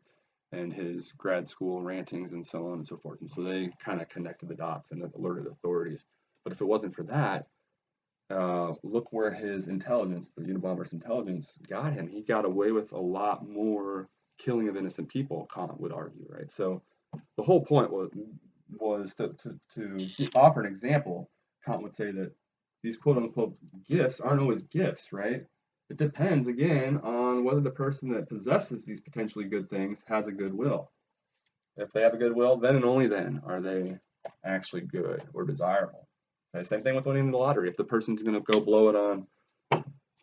and his grad school rantings and so on and so forth. And so they kind of connected the dots and alerted authorities. But if it wasn't for that, look where his intelligence, the Unabomber's intelligence, got him. He got away with a lot more killing of innocent people, Kant would argue, right? So the whole point was to offer an example. Kant would say that these quote-unquote gifts aren't always gifts, right? It depends, again, on whether the person that possesses these potentially good things has a good will. If they have a good will, then and only then are they actually good or desirable. Okay? Same thing with winning the lottery. If the person's going to go blow it on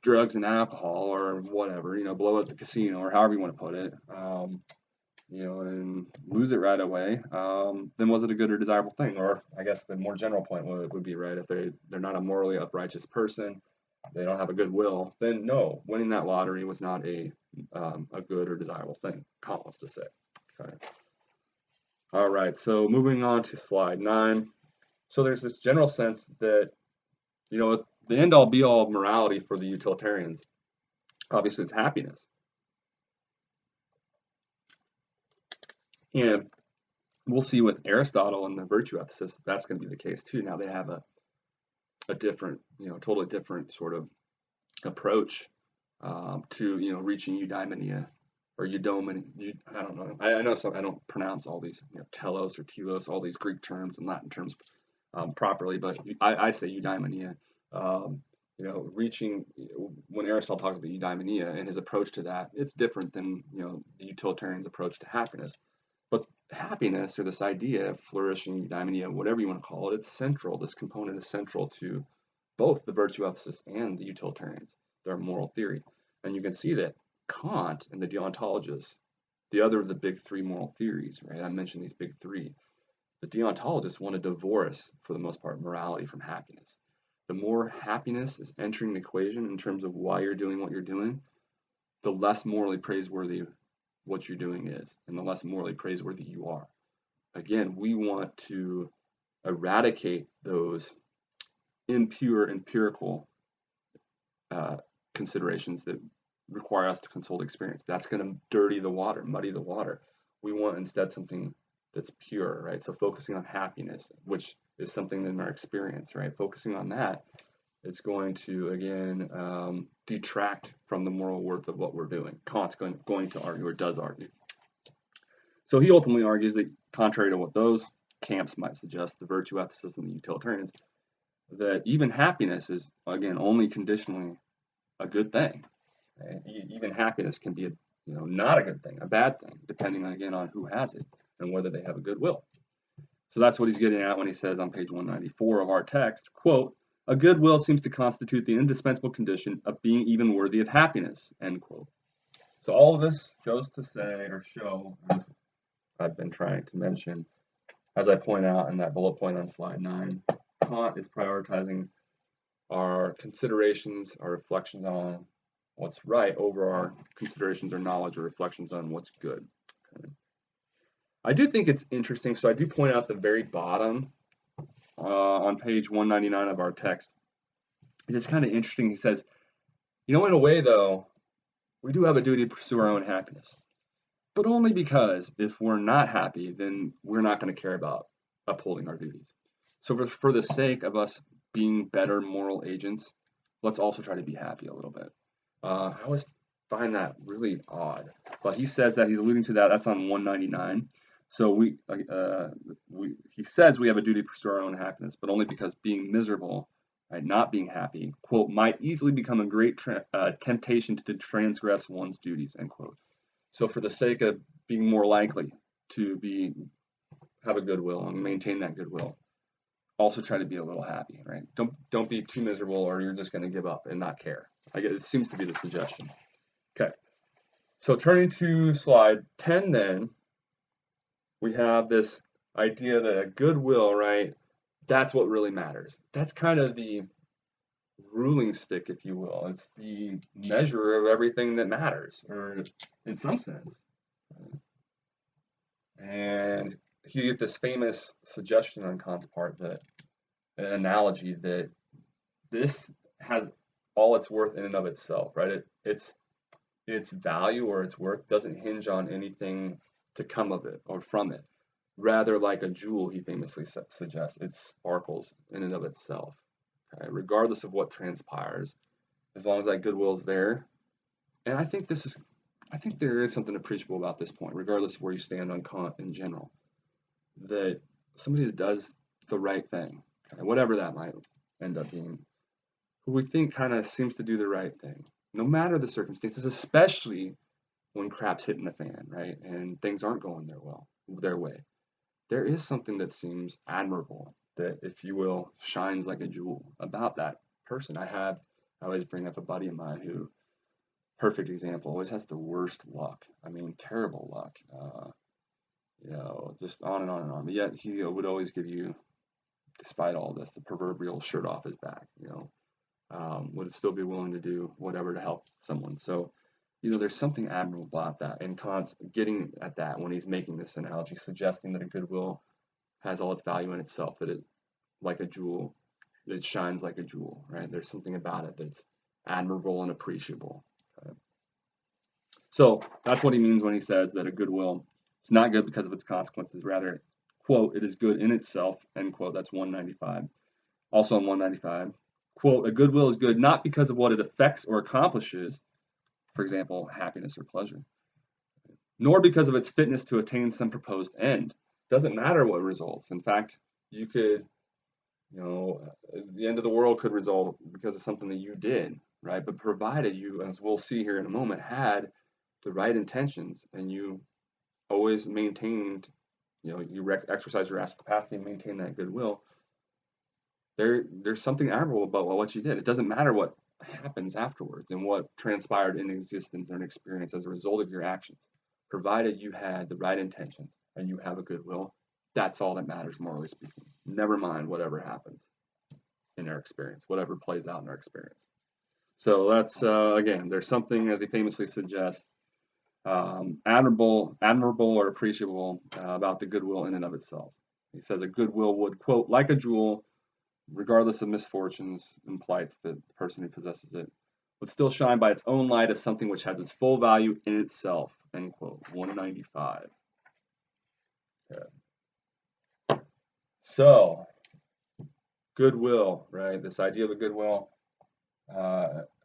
drugs and alcohol or whatever, blow it at the casino or however you want to put it, and lose it right away, then was it a good or desirable thing? Or I guess the more general point would be, right, if they're not a morally uprighteous person, they don't have a good will, then no, winning that lottery was not a good or desirable thing, Kant wants to say. Okay. All right, so moving on to slide 9. So there's this general sense that, the end-all be-all of morality for the utilitarians, obviously, it's happiness. And we'll see with Aristotle and the virtue ethicists, that's going to be the case too. Now they have a different, totally different sort of approach to, reaching eudaimonia or eudaimonia. I don't know. I know some. I don't pronounce all these, telos or telos, all these Greek terms and Latin terms properly, but I say eudaimonia. Reaching, when Aristotle talks about eudaimonia and his approach to that, it's different than the utilitarian's approach to happiness. But happiness, or this idea of flourishing, eudaimonia, whatever you want to call it, it's central. This component is central to both the virtue ethicists and the utilitarians, their moral theory. And you can see that Kant and the deontologists, the other of the big 3 moral theories, right? I mentioned these big 3. The deontologists want to divorce, for the most part, morality from happiness. The more happiness is entering the equation in terms of why you're doing what you're doing, the less morally praiseworthy what you're doing is, and the less morally praiseworthy you are. Again, we want to eradicate those impure empirical considerations that require us to consult experience. That's going to dirty the water, muddy the water. We want instead something that's pure, right? So focusing on happiness, which is something in our experience, right? Focusing on that, it's going to, again, detract from the moral worth of what we're doing. Kant's going to argue, or does argue. So he ultimately argues that, contrary to what those camps might suggest, the virtue ethicists and the utilitarians, that even happiness is, again, only conditionally a good thing. Right? Even happiness can be not a good thing, a bad thing, depending, again, on who has it and whether they have a good will. So that's what he's getting at when he says on page 194 of our text, quote, "A good will seems to constitute the indispensable condition of being even worthy of happiness," end quote. So all of this goes to say or show, as I've been trying to mention, as I point out in that bullet point on slide 9, Kant is prioritizing our considerations, our reflections on what's right over our considerations or knowledge or reflections on what's good. Okay. I do think it's interesting, so I do point out the very bottom on page 199 of our text. It's kind of interesting. He says, in a way, though, we do have a duty to pursue our own happiness, but only because if we're not happy, then we're not going to care about upholding our duties. So for the sake of us being better moral agents, let's also try to be happy a little bit. I always find that really odd, but he says that he's alluding to that. That's on 199. So he says we have a duty to pursue our own happiness, but only because being miserable, right, not being happy, quote, might easily become a great temptation to transgress one's duties, end quote. So for the sake of being more likely to have a good will and maintain that goodwill, also try to be a little happy, right? Don't be too miserable or you're just going to give up and not care. It seems to be the suggestion. Okay. So turning to slide 10 then, we have this idea that a goodwill, right, that's what really matters. That's kind of the ruling stick, if you will. It's the measure of everything that matters, or in some sense. And you get this famous suggestion on Kant's part, that an analogy that this has all its worth in and of itself, right? Its value or its worth doesn't hinge on anything to come of it or from it. Rather, like a jewel, he famously suggests, it sparkles in and of itself. Okay? Regardless of what transpires, as long as that goodwill is there. And I think there is something appreciable about this point, regardless of where you stand on Kant in general. That somebody that does the right thing, okay, whatever that might end up being, who we think kind of seems to do the right thing, no matter the circumstances, especially when crap's hitting the fan, right, and things aren't going their way. There is something that seems admirable, that, if you will, shines like a jewel about that person. I always bring up a buddy of mine who, perfect example, always has the worst luck. I mean, terrible luck. Just on and on and on. But yet he would always give you, despite all this, the proverbial shirt off his back. Would still be willing to do whatever to help someone. So, there's something admirable about that. And Kant's getting at that when he's making this analogy, suggesting that a goodwill has all its value in itself, that it, like a jewel, it shines like a jewel, right? There's something about it that's admirable and appreciable. Okay? So that's what he means when he says that a goodwill is not good because of its consequences. Rather, quote, it is good in itself, end quote. That's 195. Also on 195, quote, a goodwill is good not because of what it affects or accomplishes, for example, happiness or pleasure, nor because of its fitness to attain some proposed end. Doesn't matter what results. In fact, you could, the end of the world could result because of something that you did, right? But provided you, as we'll see here in a moment, had the right intentions and you always maintained, you exercise your rational capacity and maintain that goodwill, there's something admirable about what you did. It doesn't matter what happens afterwards and what transpired in existence or an experience as a result of your actions. Provided you had the right intentions and you have a goodwill, that's all that matters, morally speaking. Never mind whatever happens in our experience, whatever plays out in our experience. So that's, again, there's something, as he famously suggests, admirable or appreciable about the goodwill in and of itself. He says a goodwill would, quote, like a jewel, regardless of misfortunes and plights, that the person who possesses it would still shine by its own light as something which has its full value in itself, end quote. 195. Okay. So, goodwill, right? This idea of a goodwill,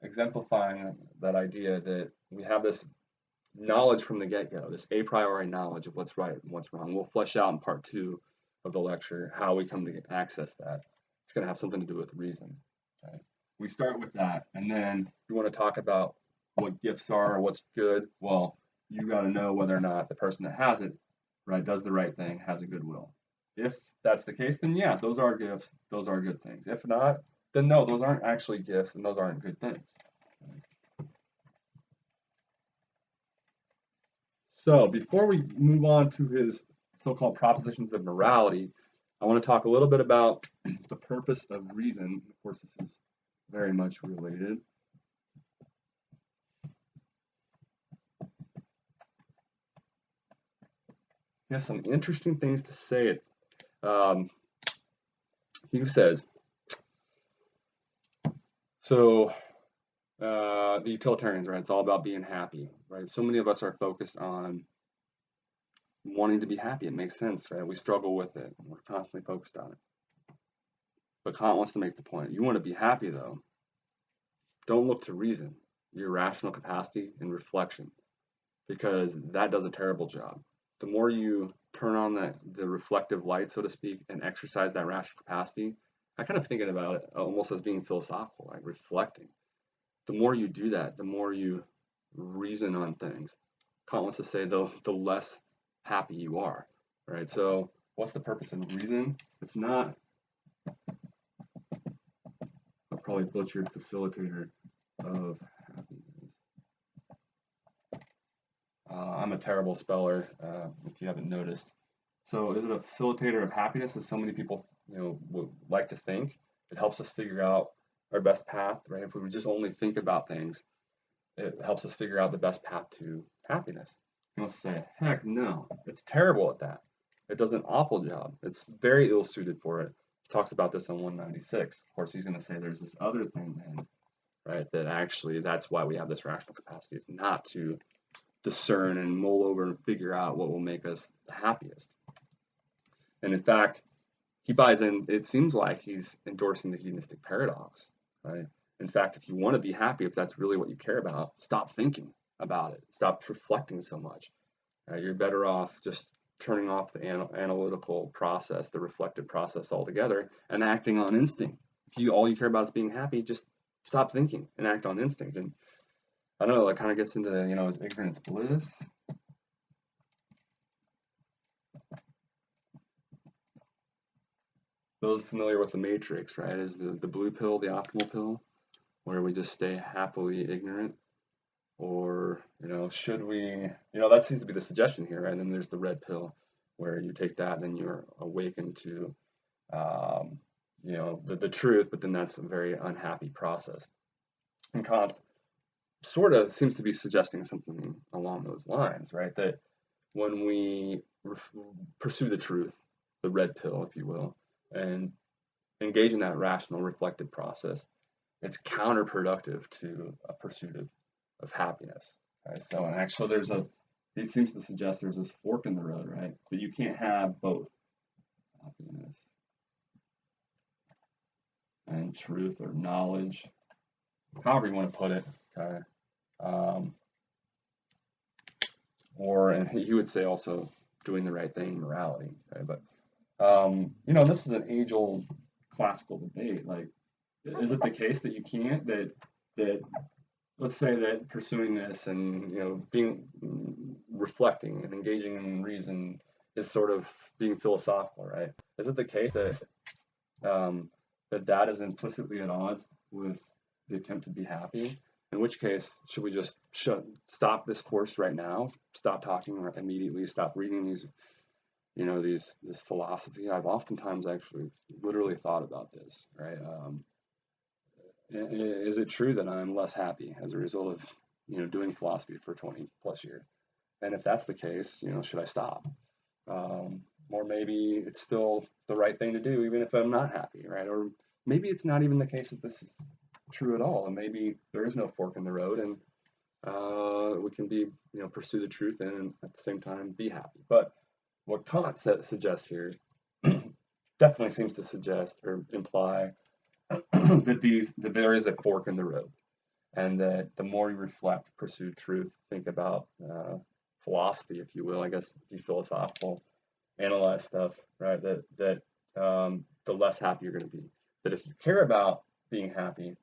exemplifying that idea that we have this knowledge from the get-go, this a priori knowledge of what's right and what's wrong. We'll flesh out in part 2 of the lecture how we come to access that. It's going to have something to do with reason. Okay? We start with that, and then you want to talk about what gifts are or what's good. Well, you got to know whether or not the person that has it, right, does the right thing, has a goodwill. If that's the case, then yeah, those are gifts. Those are good things. If not, then no, those aren't actually gifts, and those aren't good things. So before we move on to his so-called propositions of morality, I want to talk a little bit about the purpose of reason. Of course, this is very much related. He has some interesting things to say. He says, so the utilitarians, right? It's all about being happy, right? So many of us are focused on wanting to be happy. It makes sense, right? We struggle with it. We're constantly focused on it. But Kant wants to make the point. You want to be happy, though. Don't look to reason, your rational capacity and reflection, because that does a terrible job. The more you turn on the reflective light, so to speak, and exercise that rational capacity, I kind of thinking about it almost as being philosophical, like reflecting. The more you do that, the more you reason on things. Kant wants to say the less happy you are, right? So what's the purpose of reason? It's not, I'll probably butcher facilitator of happiness. I'm a terrible speller, if you haven't noticed. So is it a facilitator of happiness, as so many people, would like to think? It helps us figure out our best path, right? If we would just only think about things, it helps us figure out the best path to happiness. He wants to say, heck no, it's terrible at that. It does an awful job. It's very ill suited for it. He talks about this on 196. Of course, he's going to say there's this other thing then, right? That actually that's why we have this rational capacity. It's not to discern and mull over and figure out what will make us the happiest. And in fact, he buys in, it seems like he's endorsing the hedonistic paradox, right? In fact, if you want to be happy, if that's really what you care about, stop thinking about it. Stop reflecting so much. You're better off just turning off the analytical process, the reflective process altogether, and acting on instinct. If all you care about is being happy, just stop thinking and act on instinct. And I don't know, it kind of gets into, is ignorance bliss? Those familiar with the Matrix, right? Is the blue pill the optimal pill, where we just stay happily ignorant? Or, should we, that seems to be the suggestion here, right? And then there's the red pill, where you take that and then you're awakened to, the truth, but then that's a very unhappy process. And Kant sort of seems to be suggesting something along those lines, right? That when we pursue the truth, the red pill, if you will, and engage in that rational, reflective process, it's counterproductive to a pursuit of happiness. Right? So, and actually, it seems to suggest there's this fork in the road, right? That you can't have both happiness and truth or knowledge, however you want to put it. Okay. And he would say also doing the right thing, morality. Okay? But this is an age-old classical debate. Like, is it the case that you can't, that let's say that pursuing this and being reflecting and engaging in reason is sort of being philosophical, right? Is it the case that that is implicitly at odds with the attempt to be happy? In which case, should we just stop this course right now? Stop talking immediately. Stop reading this philosophy. I've oftentimes actually literally thought about this, right? Is it true that I'm less happy as a result of doing philosophy for 20 plus years? And if that's the case, should I stop? Or maybe it's still the right thing to do, even if I'm not happy, right? Or maybe it's not even the case that this is true at all, and maybe there is no fork in the road, and we can pursue the truth and at the same time be happy. But what Kant suggests here definitely seems to suggest or imply that there is a fork in the road, and that the more you reflect, pursue truth, think about philosophy, if you will, I guess, be philosophical, analyze stuff, right? That the less happy you're going to be. That if you care about being happy,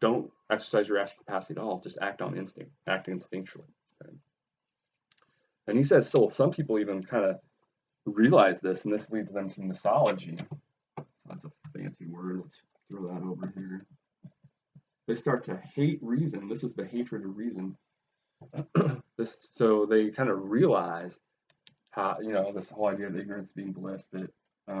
don't exercise your rational capacity at all. Just act on instinct, act instinctually. Okay? And he says, so some people even kind of realize this, and this leads them to misology. So that's a fancy word. Let's throw that over here. They start to hate reason. This is the hatred of reason. So they kind of realize how, this whole idea of ignorance being bliss, that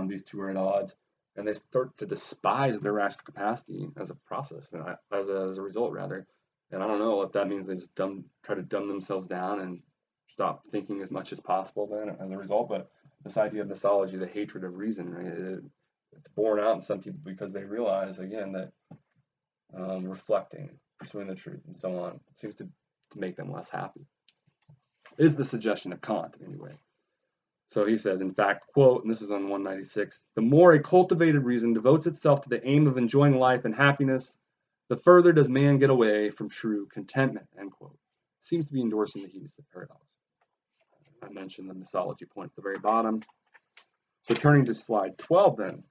these two are at odds, and they start to despise their rational capacity as a process, and as a result, rather. And I don't know if that means they just try to dumb themselves down and stop thinking as much as possible then as a result. But this idea of misology, the hatred of reason, right? It's borne out in some people because they realize, again, that reflecting, pursuing the truth, and so on seems to make them less happy. Is the suggestion of Kant, anyway. So he says, in fact, quote, and this is on 196, the more a cultivated reason devotes itself to the aim of enjoying life and happiness, the further does man get away from true contentment, end quote. Seems to be endorsing the hedonistic paradox. I mentioned the misology point at the very bottom. So turning to slide 12 then.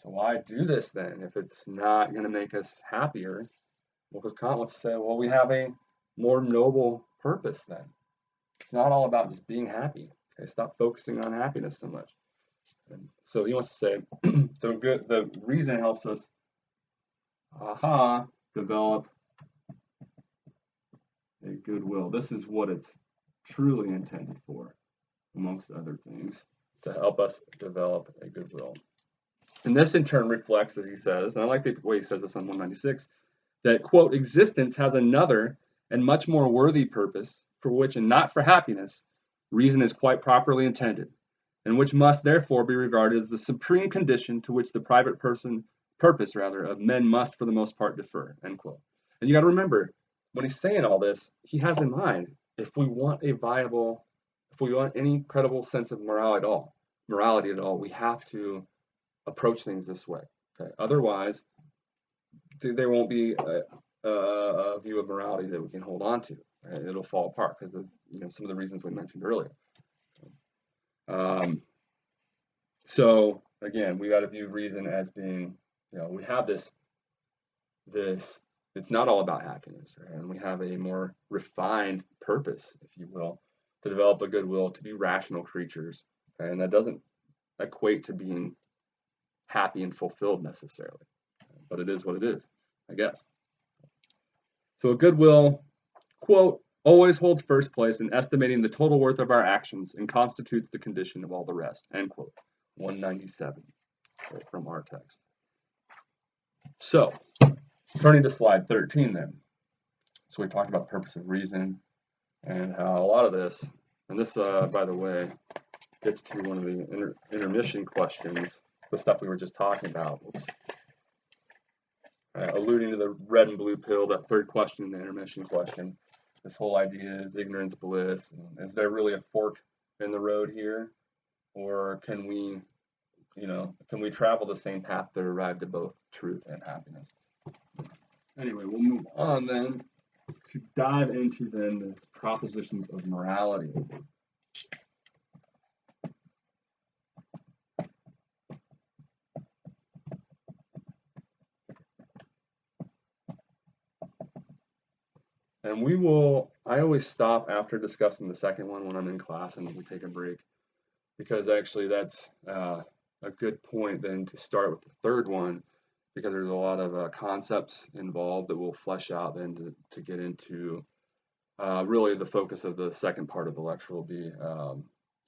So why do this then if it's not going to make us happier? Well, because Kant wants to say, well, we have a more noble purpose then. It's not all about just being happy. Okay, stop focusing on happiness so much. And so he wants to say the reason helps us develop a goodwill. This is what it's truly intended for, amongst other things, to help us develop a goodwill. And this in turn reflects, as he says, and I like the way he says this on 196, that, quote, existence has another and much more worthy purpose, for which, and not for happiness, reason is quite properly intended, and which must therefore be regarded as the supreme condition to which the private purpose of men must for the most part defer, end quote. And you got to remember, when he's saying all this, he has in mind, if we want any credible sense of morality at all, we have to approach things this way. Okay? Otherwise, there won't be a view of morality that we can hold on to. Right? It'll fall apart because of some of the reasons we mentioned earlier. So again, we got to view reason as being, we have this. It's not all about happiness, right? And we have a more refined purpose, if you will, to develop a goodwill, to be rational creatures, okay? And that doesn't equate to being happy and fulfilled necessarily, but it is what it is, I guess. So a goodwill, quote, always holds first place in estimating the total worth of our actions and constitutes the condition of all the rest, end quote. 197, okay, from our text. So, turning to slide 13 then. So we talked about the purpose of reason and how a lot of this, and this, by the way, gets to one of the intermission questions, the stuff we were just talking about. Alluding to the red and blue pill, that third question in the intermission question. This whole idea is ignorance bliss. Is there really a fork in the road here? Or can we travel the same path that arrive to both truth and happiness? Anyway, we'll move on then to dive into then the propositions of morality. And I always stop after discussing the second one when I'm in class and we take a break, because actually that's a good point then to start with the third one, because there's a lot of concepts involved that we'll flesh out then to get into. Really the focus of the second part of the lecture will be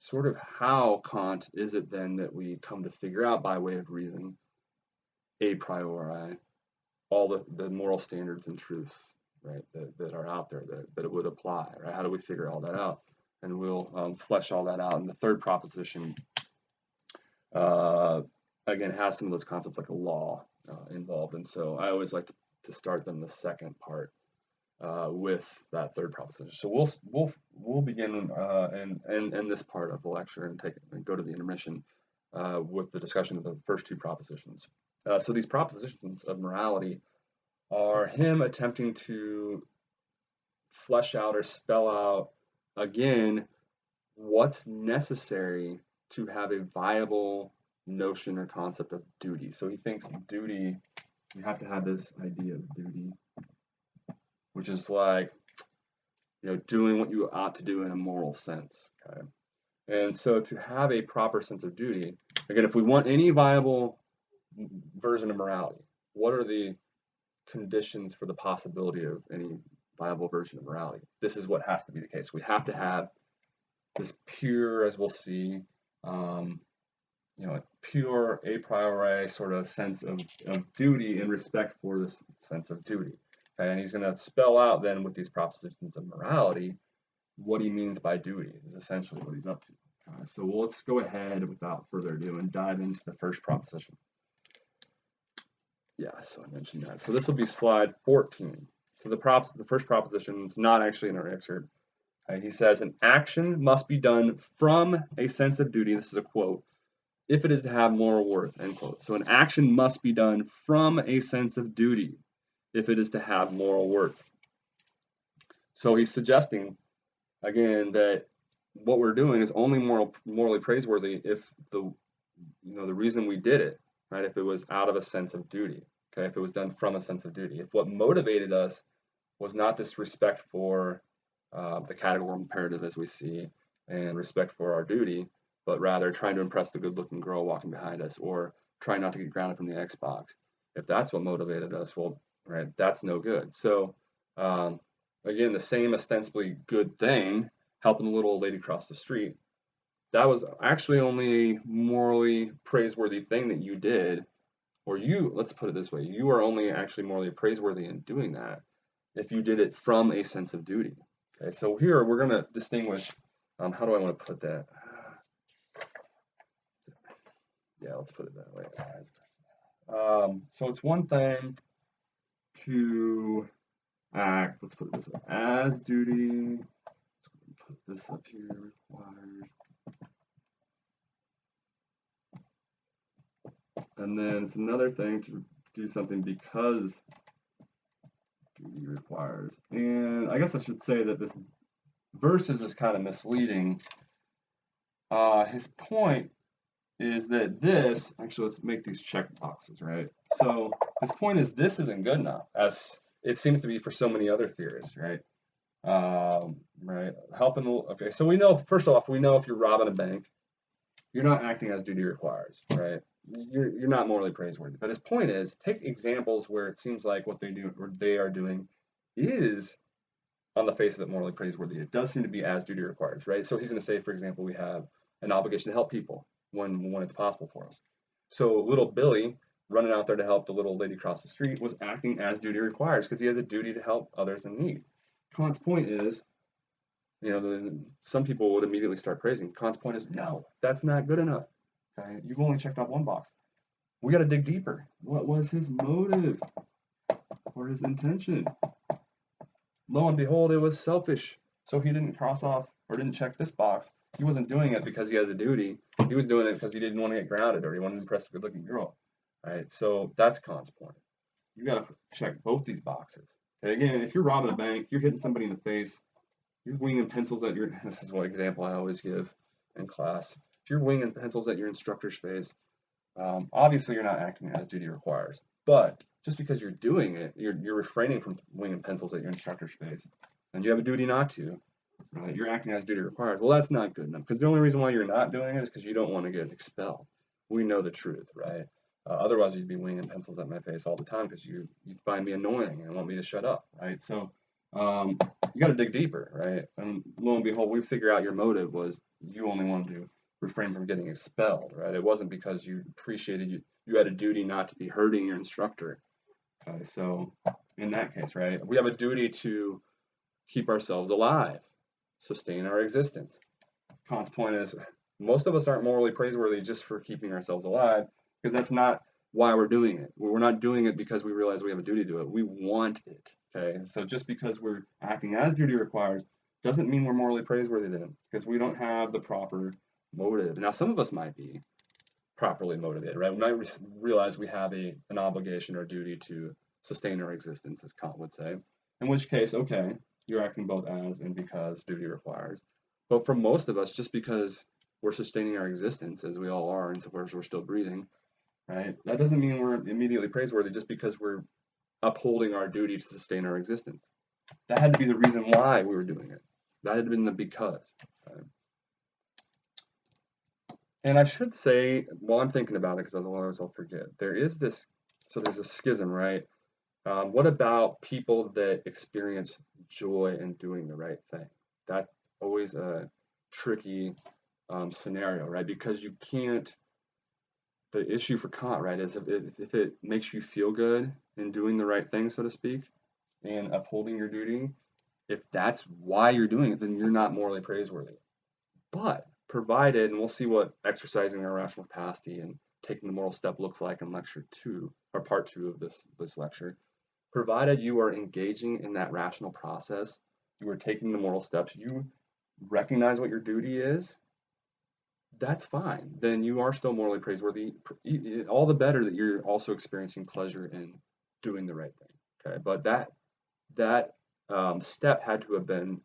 sort of how Kant is it then that we come to figure out by way of reason, a priori, all the moral standards and truths, right, that are out there that it would apply, right? How do we figure all that out? And we'll flesh all that out. And the third proposition, again, has some of those concepts like a law involved. And so I always like to start then the second part with that third proposition. So we'll begin in this part of the lecture and go to the intermission with the discussion of the first two propositions. So these propositions of morality are him attempting to flesh out or spell out again what's necessary to have a viable notion or concept of duty. So he thinks duty, you have to have this idea of duty, which is like, doing what you ought to do in a moral sense, okay? And so to have a proper sense of duty, again, if we want any viable version of morality, what are the conditions for the possibility of any viable version of morality? This is what has to be the case. We have to have this pure, as we'll see, pure a priori sort of sense of duty in respect for this sense of duty. Okay? And he's going to spell out then with these propositions of morality what he means by duty is essentially what he's up to. So let's go ahead without further ado and dive into the first proposition. Yeah, so I mentioned that. So this will be slide 14. So the first proposition is not actually in our excerpt. He says, an action must be done from a sense of duty, this is a quote, if it is to have moral worth, end quote. So an action must be done from a sense of duty if it is to have moral worth. So he's suggesting, again, that what we're doing is only morally praiseworthy if the reason we did it, right, if it was out of a sense of duty, okay, if it was done from a sense of duty. If what motivated us was not this respect for the categorical imperative as we see, and respect for our duty, but rather trying to impress the good-looking girl walking behind us, or trying not to get grounded from the Xbox. If that's what motivated us, well, right, that's no good. So again, the same ostensibly good thing, helping the little old lady cross the street, that was actually only a morally praiseworthy thing that you did, or you, let's put it this way, you are only actually morally praiseworthy in doing that if you did it from a sense of duty. Okay, so here we're going to distinguish, how do I want to put that? Yeah, let's put it that way. So it's one thing to act, let's put it this way, as duty, let's put this up here, requires, and then it's another thing to do something because duty requires. And I guess I should say that this verse is just kind of misleading. His point is that this, actually, let's make these check boxes, right? So his point is this isn't good enough, as it seems to be for so many other theorists, right? Right, helping the, okay, so we know, first off, we know if you're robbing a bank, you're not acting as duty requires, right? You're not morally praiseworthy. But his point is, take examples where it seems like what they do or they are doing is on the face of it morally praiseworthy. It does seem to be as duty requires, right? So he's going to say, for example, we have an obligation to help people when it's possible for us. So little Billy running out there to help the little lady cross the street was acting as duty requires because he has a duty to help others in need. Kant's point is, some people would immediately start praising. Kant's point is, no, that's not good enough. Okay, you've only checked off one box. We got to dig deeper. What was his motive or his intention? Lo and behold, it was selfish. So he didn't cross off or didn't check this box. He wasn't doing it because he has a duty. He was doing it because he didn't want to get grounded or he wanted to impress a good-looking girl. Right? So that's Kant's point. You got to check both these boxes. Okay, again, if you're robbing a bank, you're hitting somebody in the face, you're winging pencils at your, this is one example I always give in class. If you're winging pencils at your instructor's face, obviously you're not acting as duty requires. But just because you're doing it, you're refraining from winging pencils at your instructor's face, and you have a duty not to, right? You're acting as duty requires. Well, that's not good enough because the only reason why you're not doing it is because you don't want to get expelled. We know the truth, right? Otherwise, you'd be winging pencils at my face all the time because you find me annoying and want me to shut up, right? So you got to dig deeper, right? And lo and behold, we figure out your motive was you only wanted to refrain from getting expelled, right? It wasn't because you appreciated you had a duty not to be hurting your instructor. Okay, so in that case, right, we have a duty to keep ourselves alive, sustain our existence. Kant's point is most of us aren't morally praiseworthy just for keeping ourselves alive because that's not why we're doing it. We're not doing it because we realize we have a duty to do it. We want it. Okay, so just because we're acting as duty requires doesn't mean we're morally praiseworthy then because we don't have the proper motive. Now, some of us might be properly motivated, right? We might realize we have an obligation or duty to sustain our existence, as Kant would say. In which case, okay, you're acting both as and because duty requires. But for most of us, just because we're sustaining our existence, as we all are, insofar as we're still breathing, right? That doesn't mean we're immediately praiseworthy just because we're upholding our duty to sustain our existence. That had to be the reason why we were doing it. That had been the because. Right? And I should say, while I'm thinking about it, because otherwise I'll forget, there's a schism, right? What about people that experience joy in doing the right thing? That's always a tricky scenario, right? Because you can't, the issue for Kant, right, is if it makes you feel good in doing the right thing, so to speak, and upholding your duty, if that's why you're doing it, then you're not morally praiseworthy. But provided, and we'll see what exercising our rational capacity and taking the moral step looks like in lecture 2, or part 2 of this lecture, provided you are engaging in that rational process, you are taking the moral steps, you recognize what your duty is, that's fine. Then you are still morally praiseworthy. All the better that you're also experiencing pleasure in doing the right thing. Okay, but that step had to have been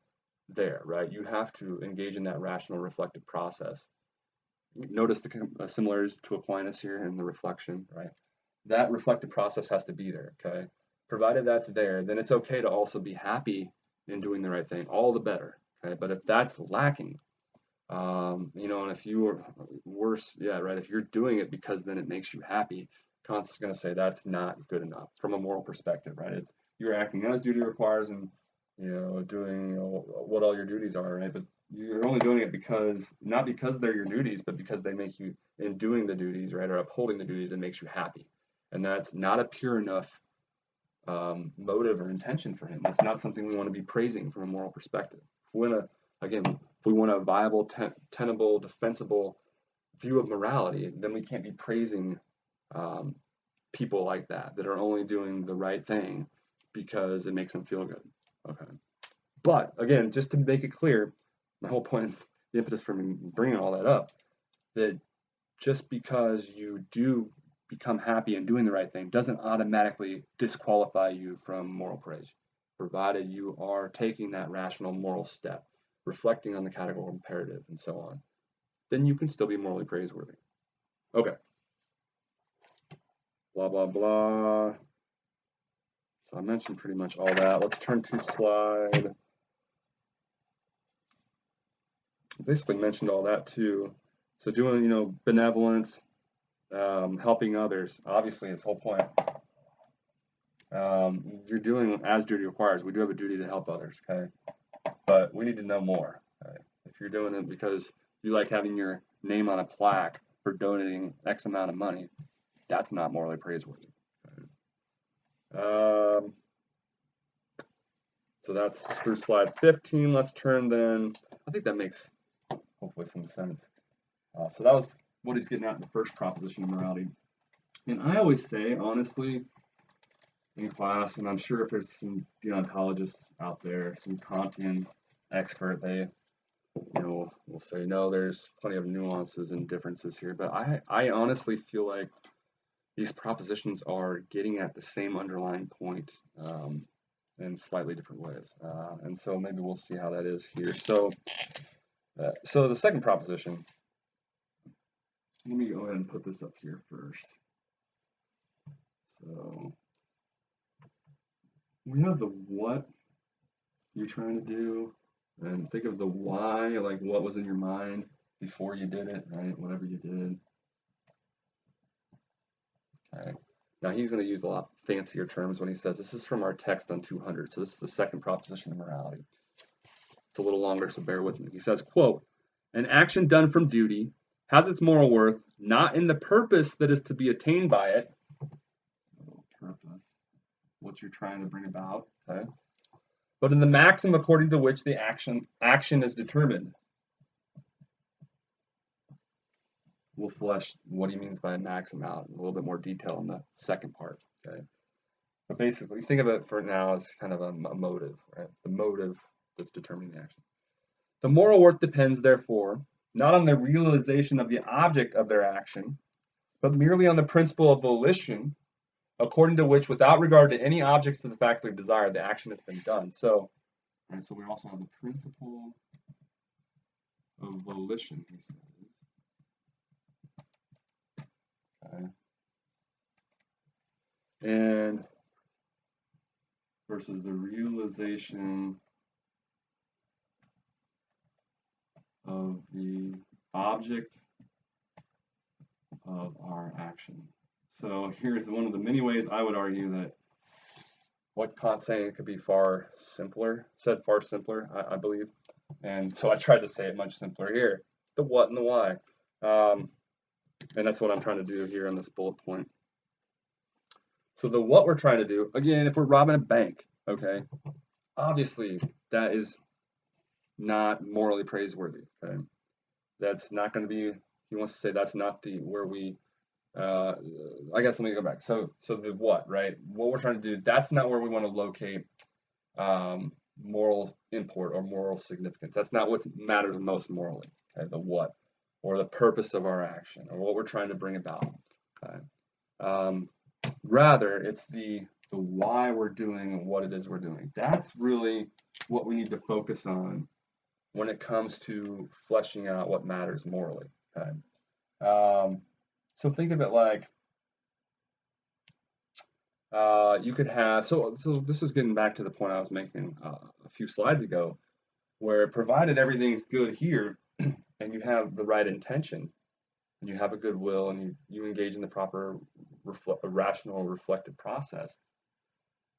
there, right? You have to engage in that rational reflective process. Notice the similarities to Aquinas here in the reflection, right? That reflective process has to be there, okay? Provided that's there, then it's okay to also be happy in doing the right thing, all the better, okay? But if that's lacking, and if you are worse, yeah, right, if you're doing it because then it makes you happy, Kant's going to say that's not good enough from a moral perspective, right? It's you're acting as duty requires, and doing what all your duties are, right? But you're only doing it because, not because they're your duties, but because they make you, in doing the duties, right, or upholding the duties, it makes you happy. And that's not a pure enough motive or intention for him. That's not something we want to be praising from a moral perspective. If we want to, again, if we want a viable, tenable, defensible view of morality, then we can't be praising people like that are only doing the right thing because it makes them feel good. Okay. But again, just to make it clear, my whole point, the impetus for me bringing all that up, that just because you do become happy and doing the right thing doesn't automatically disqualify you from moral praise, provided you are taking that rational moral step, reflecting on the categorical imperative and so on, then you can still be morally praiseworthy. Okay. Blah, blah, blah. So I mentioned pretty much all that. Let's turn to slide. I basically mentioned all that too. So doing, benevolence, helping others. Obviously, its whole point. You're doing as duty requires. We do have a duty to help others, okay? But we need to know more. Okay? If you're doing it because you like having your name on a plaque for donating X amount of money, that's not morally praiseworthy. Okay? So that's through slide 15. Let's turn then. I think that makes hopefully some sense. So that was what he's getting at in the first proposition of morality. And I always say, honestly, in class, and I'm sure if there's some deontologists out there, some Kantian expert, they, will say, no, there's plenty of nuances and differences here. But I honestly feel like these propositions are getting at the same underlying point in slightly different ways. And so maybe we'll see how that is here. So the second proposition, let me go ahead and put this up here first. So we have the what you're trying to do, and think of the why, like what was in your mind before you did it, right? Whatever you did. Okay. Now he's going to use a lot fancier terms when he says this is from our text on 200. So this is the second proposition of morality. It's a little longer, so bear with me. He says, quote, an action done from duty has its moral worth not in the purpose that is to be attained by it. So purpose, what you're trying to bring about, okay? But in the maxim according to which the action is determined. We'll flesh what he means by a maxim out in a little bit more detail in the second part, okay? But basically, think of it for now as kind of a motive, right? The motive that's determining the action. The moral worth depends, therefore, not on the realization of the object of their action, but merely on the principle of volition, according to which, without regard to any objects of the faculty of desire, the action has been done. So we also have the principle of volition, he says. Okay. And versus the realization of the object of our action. So here's one of the many ways I would argue that what Kant's saying could be far simpler, I believe. And so I tried to say it much simpler here. The what and the why. And that's what I'm trying to do here on this bullet point. So the what we're trying to do, again, if we're robbing a bank, okay, obviously that is not morally praiseworthy, okay? That's not going to be, he wants to say that's not where we, I guess let me go back. So the what, right? What we're trying to do, that's not where we want to locate moral import or moral significance. That's not what matters most morally, okay? The what, or the purpose of our action, or what we're trying to bring about, okay? Rather, it's the why we're doing what it is we're doing. That's really what we need to focus on when it comes to fleshing out what matters morally. Okay. So think of it like you could have. So this is getting back to the point I was making a few slides ago, where provided everything's good here, and you have the right intention, and you have a good will, and you engage in the proper rational reflective process,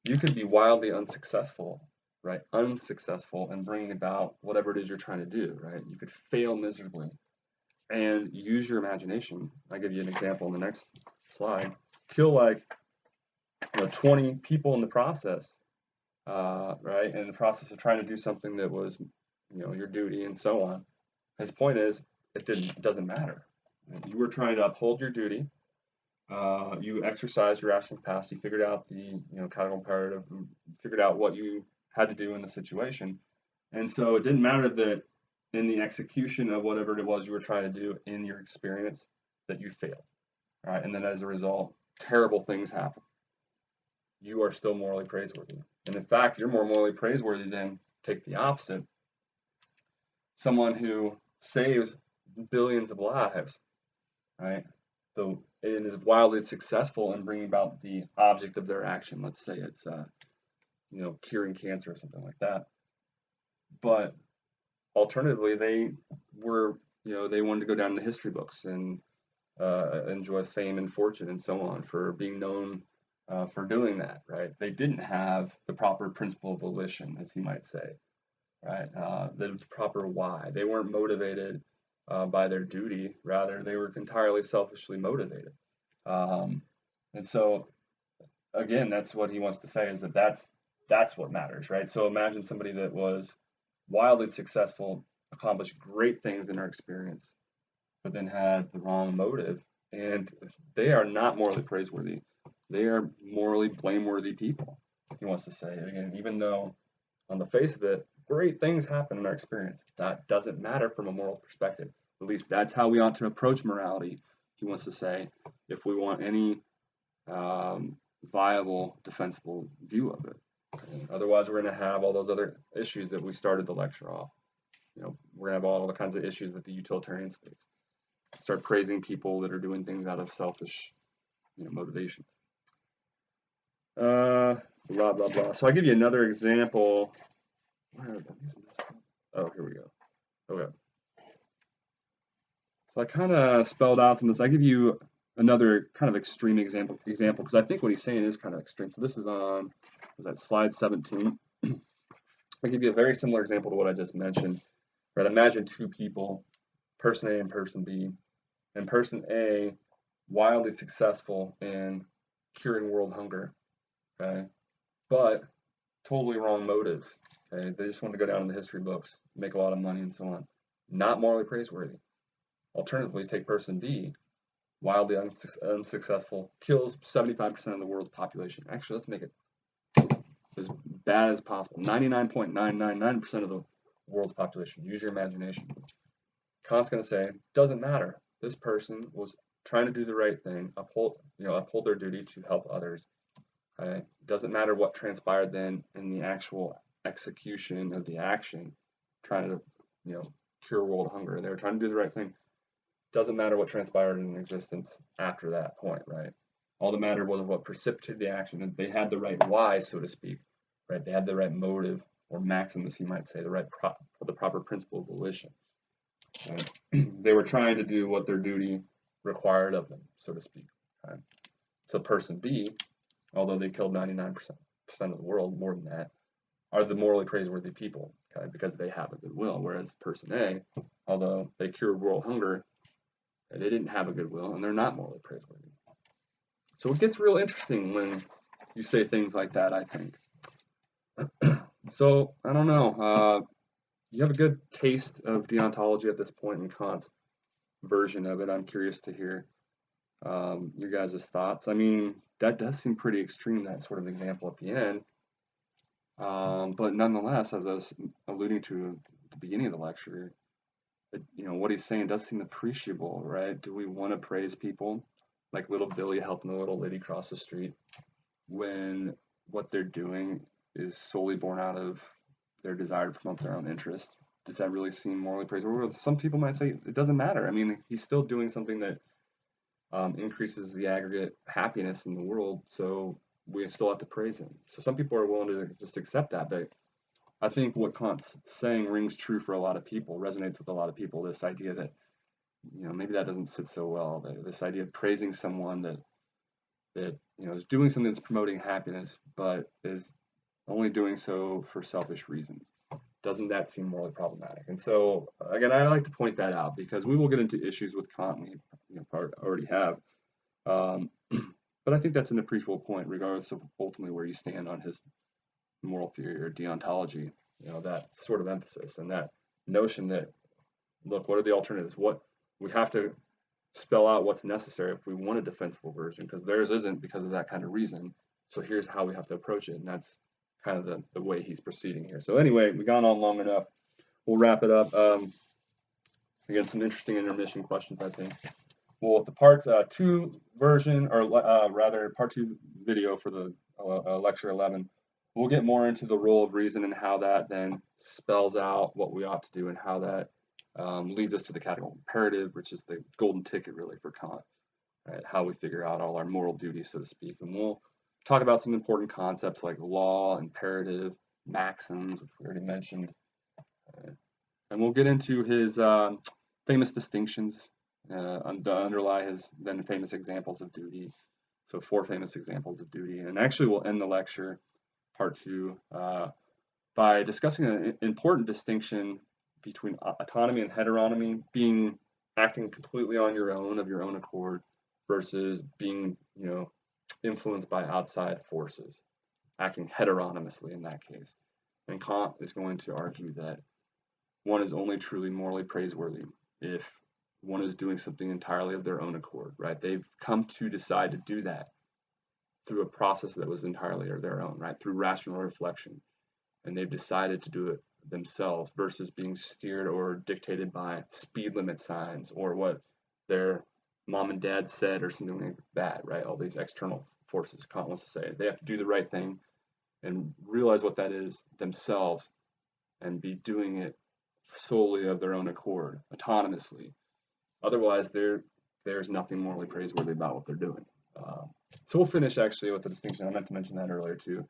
you could be wildly unsuccessful right? Unsuccessful in bringing about whatever it is you're trying to do, right? You could fail miserably and use your imagination. I'll give you an example in the next slide. Kill like 20 people in the process, right? In the process of trying to do something that was, your duty and so on. His point is, it doesn't matter. You were trying to uphold your duty. You exercised your rational capacity, figured out the categorical imperative, figured out what you had to do in the situation, and so it didn't matter that in the execution of whatever it was you were trying to do in your experience that you failed, right? And then as a result, terrible things happen. You are still morally praiseworthy, and in fact, you're more morally praiseworthy than, take the opposite, someone who saves billions of lives, right? So and is wildly successful in bringing about the object of their action. Let's say it's curing cancer or something like that. But alternatively, they were they wanted to go down in the history books and enjoy fame and fortune and so on for being known for doing that. Right? They didn't have the proper principle of volition, as you might say. Right? The proper why. They weren't motivated by their duty. Rather, they were entirely selfishly motivated. And so, again, that's what he wants to say, is that that's what matters, right? So imagine somebody that was wildly successful, accomplished great things in our experience, but then had the wrong motive, and they are not morally praiseworthy. They are morally blameworthy people, he wants to say. Again, even though on the face of it, great things happen in our experience, that doesn't matter from a moral perspective. At least that's how we ought to approach morality, he wants to say, if we want any viable, defensible view of it. And otherwise, we're going to have all those other issues that we started the lecture off. We're going to have all the kinds of issues that the utilitarians face. Start praising people that are doing things out of selfish, motivations. Blah blah blah. So I'll give you another example. Where are these messed up? Oh, here we go. Okay. So I kind of spelled out some of this. I give you another kind of extreme example because I think what he's saying is kind of extreme. So this is on, was that slide 17? I give you a very similar example to what I just mentioned. Right? Imagine two people, person A and person B, and person A wildly successful in curing world hunger, okay, but totally wrong motives. Okay, they just want to go down in the history books, make a lot of money, and so on. Not morally praiseworthy. Alternatively, take person B, wildly unsuccessful, kills 75% of the world's population. Actually, let's make it as bad as possible. 99.999% of the world's population. Use your imagination. Kant's going to say, doesn't matter. This person was trying to do the right thing, uphold their duty to help others. Okay? Doesn't matter what transpired then in the actual execution of the action, trying to, cure world hunger. They were trying to do the right thing. Doesn't matter what transpired in existence after that point, right? All that mattered was what precipitated the action, and they had the right why, so to speak, right? They had the right motive, or maximus, you might say, the proper principle of volition. Right? They were trying to do what their duty required of them, so to speak. Right? So person B, although they killed 99% of the world, more than that, are the morally praiseworthy people, okay, because they have a good will. Whereas person A, although they cured world hunger, they didn't have a good will, and they're not morally praiseworthy. So it gets real interesting when you say things like that, I think. So, I don't know. You have a good taste of deontology at this point in Kant's version of it. I'm curious to hear your guys' thoughts. I mean, that does seem pretty extreme, that sort of example at the end. But nonetheless, as I was alluding to at the beginning of the lecture, what he's saying does seem appreciable, right? Do we want to praise people like little Billy helping the little lady cross the street when what they're doing is solely born out of their desire to promote their own interests? Does that really seem morally praiseworthy? Some people might say it doesn't matter. I mean, he's still doing something that increases the aggregate happiness in the world, so we still have to praise him. So some people are willing to just accept that, but I think what Kant's saying rings true for a lot of people, resonates with a lot of people, this idea that, maybe that doesn't sit so well, this idea of praising someone that is doing something that's promoting happiness, but is only doing so for selfish reasons. Doesn't that seem morally problematic? And so, again, I like to point that out because we will get into issues with Kant, and we already have. But I think that's an appreciable point, regardless of ultimately where you stand on his moral theory or deontology. That sort of emphasis and that notion that, look, what are the alternatives? What we have to spell out what's necessary if we want a defensible version, because theirs isn't because of that kind of reason. So here's how we have to approach it, and that's kind of the way he's proceeding here. So anyway, we've gone on long enough. We'll wrap it up. Again, some interesting intermission questions, I think. Well, the part 2 version, or rather part 2 video for the lecture 11, we'll get more into the role of reason and how that then spells out what we ought to do and how that leads us to the categorical imperative, which is the golden ticket really for Kant, right? How we figure out all our moral duties, so to speak. And we'll talk about some important concepts like law, imperative, maxims, which we already mentioned. And we'll get into his famous distinctions to underlie his then famous examples of duty. So 4 famous examples of duty. And actually we'll end the lecture, part 2, by discussing an important distinction between autonomy and heteronomy, being acting completely on your own, of your own accord, versus being, influenced by outside forces, acting heteronomously in that case. And Kant is going to argue that one is only truly morally praiseworthy if one is doing something entirely of their own accord, right? They've come to decide to do that through a process that was entirely of their own, right? Through rational reflection. And they've decided to do it themselves versus being steered or dictated by speed limit signs or what their mom and dad said or something like that, right? All these external forces, Kant wants to say. They have to do the right thing and realize what that is themselves and be doing it solely of their own accord, autonomously. Otherwise, there's nothing morally praiseworthy about what they're doing. So we'll finish actually with the distinction. I meant to mention that earlier too.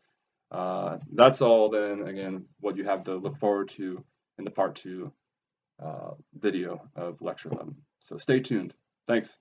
That's all then, again, what you have to look forward to in the part 2 video of lecture 11. So stay tuned. Thanks.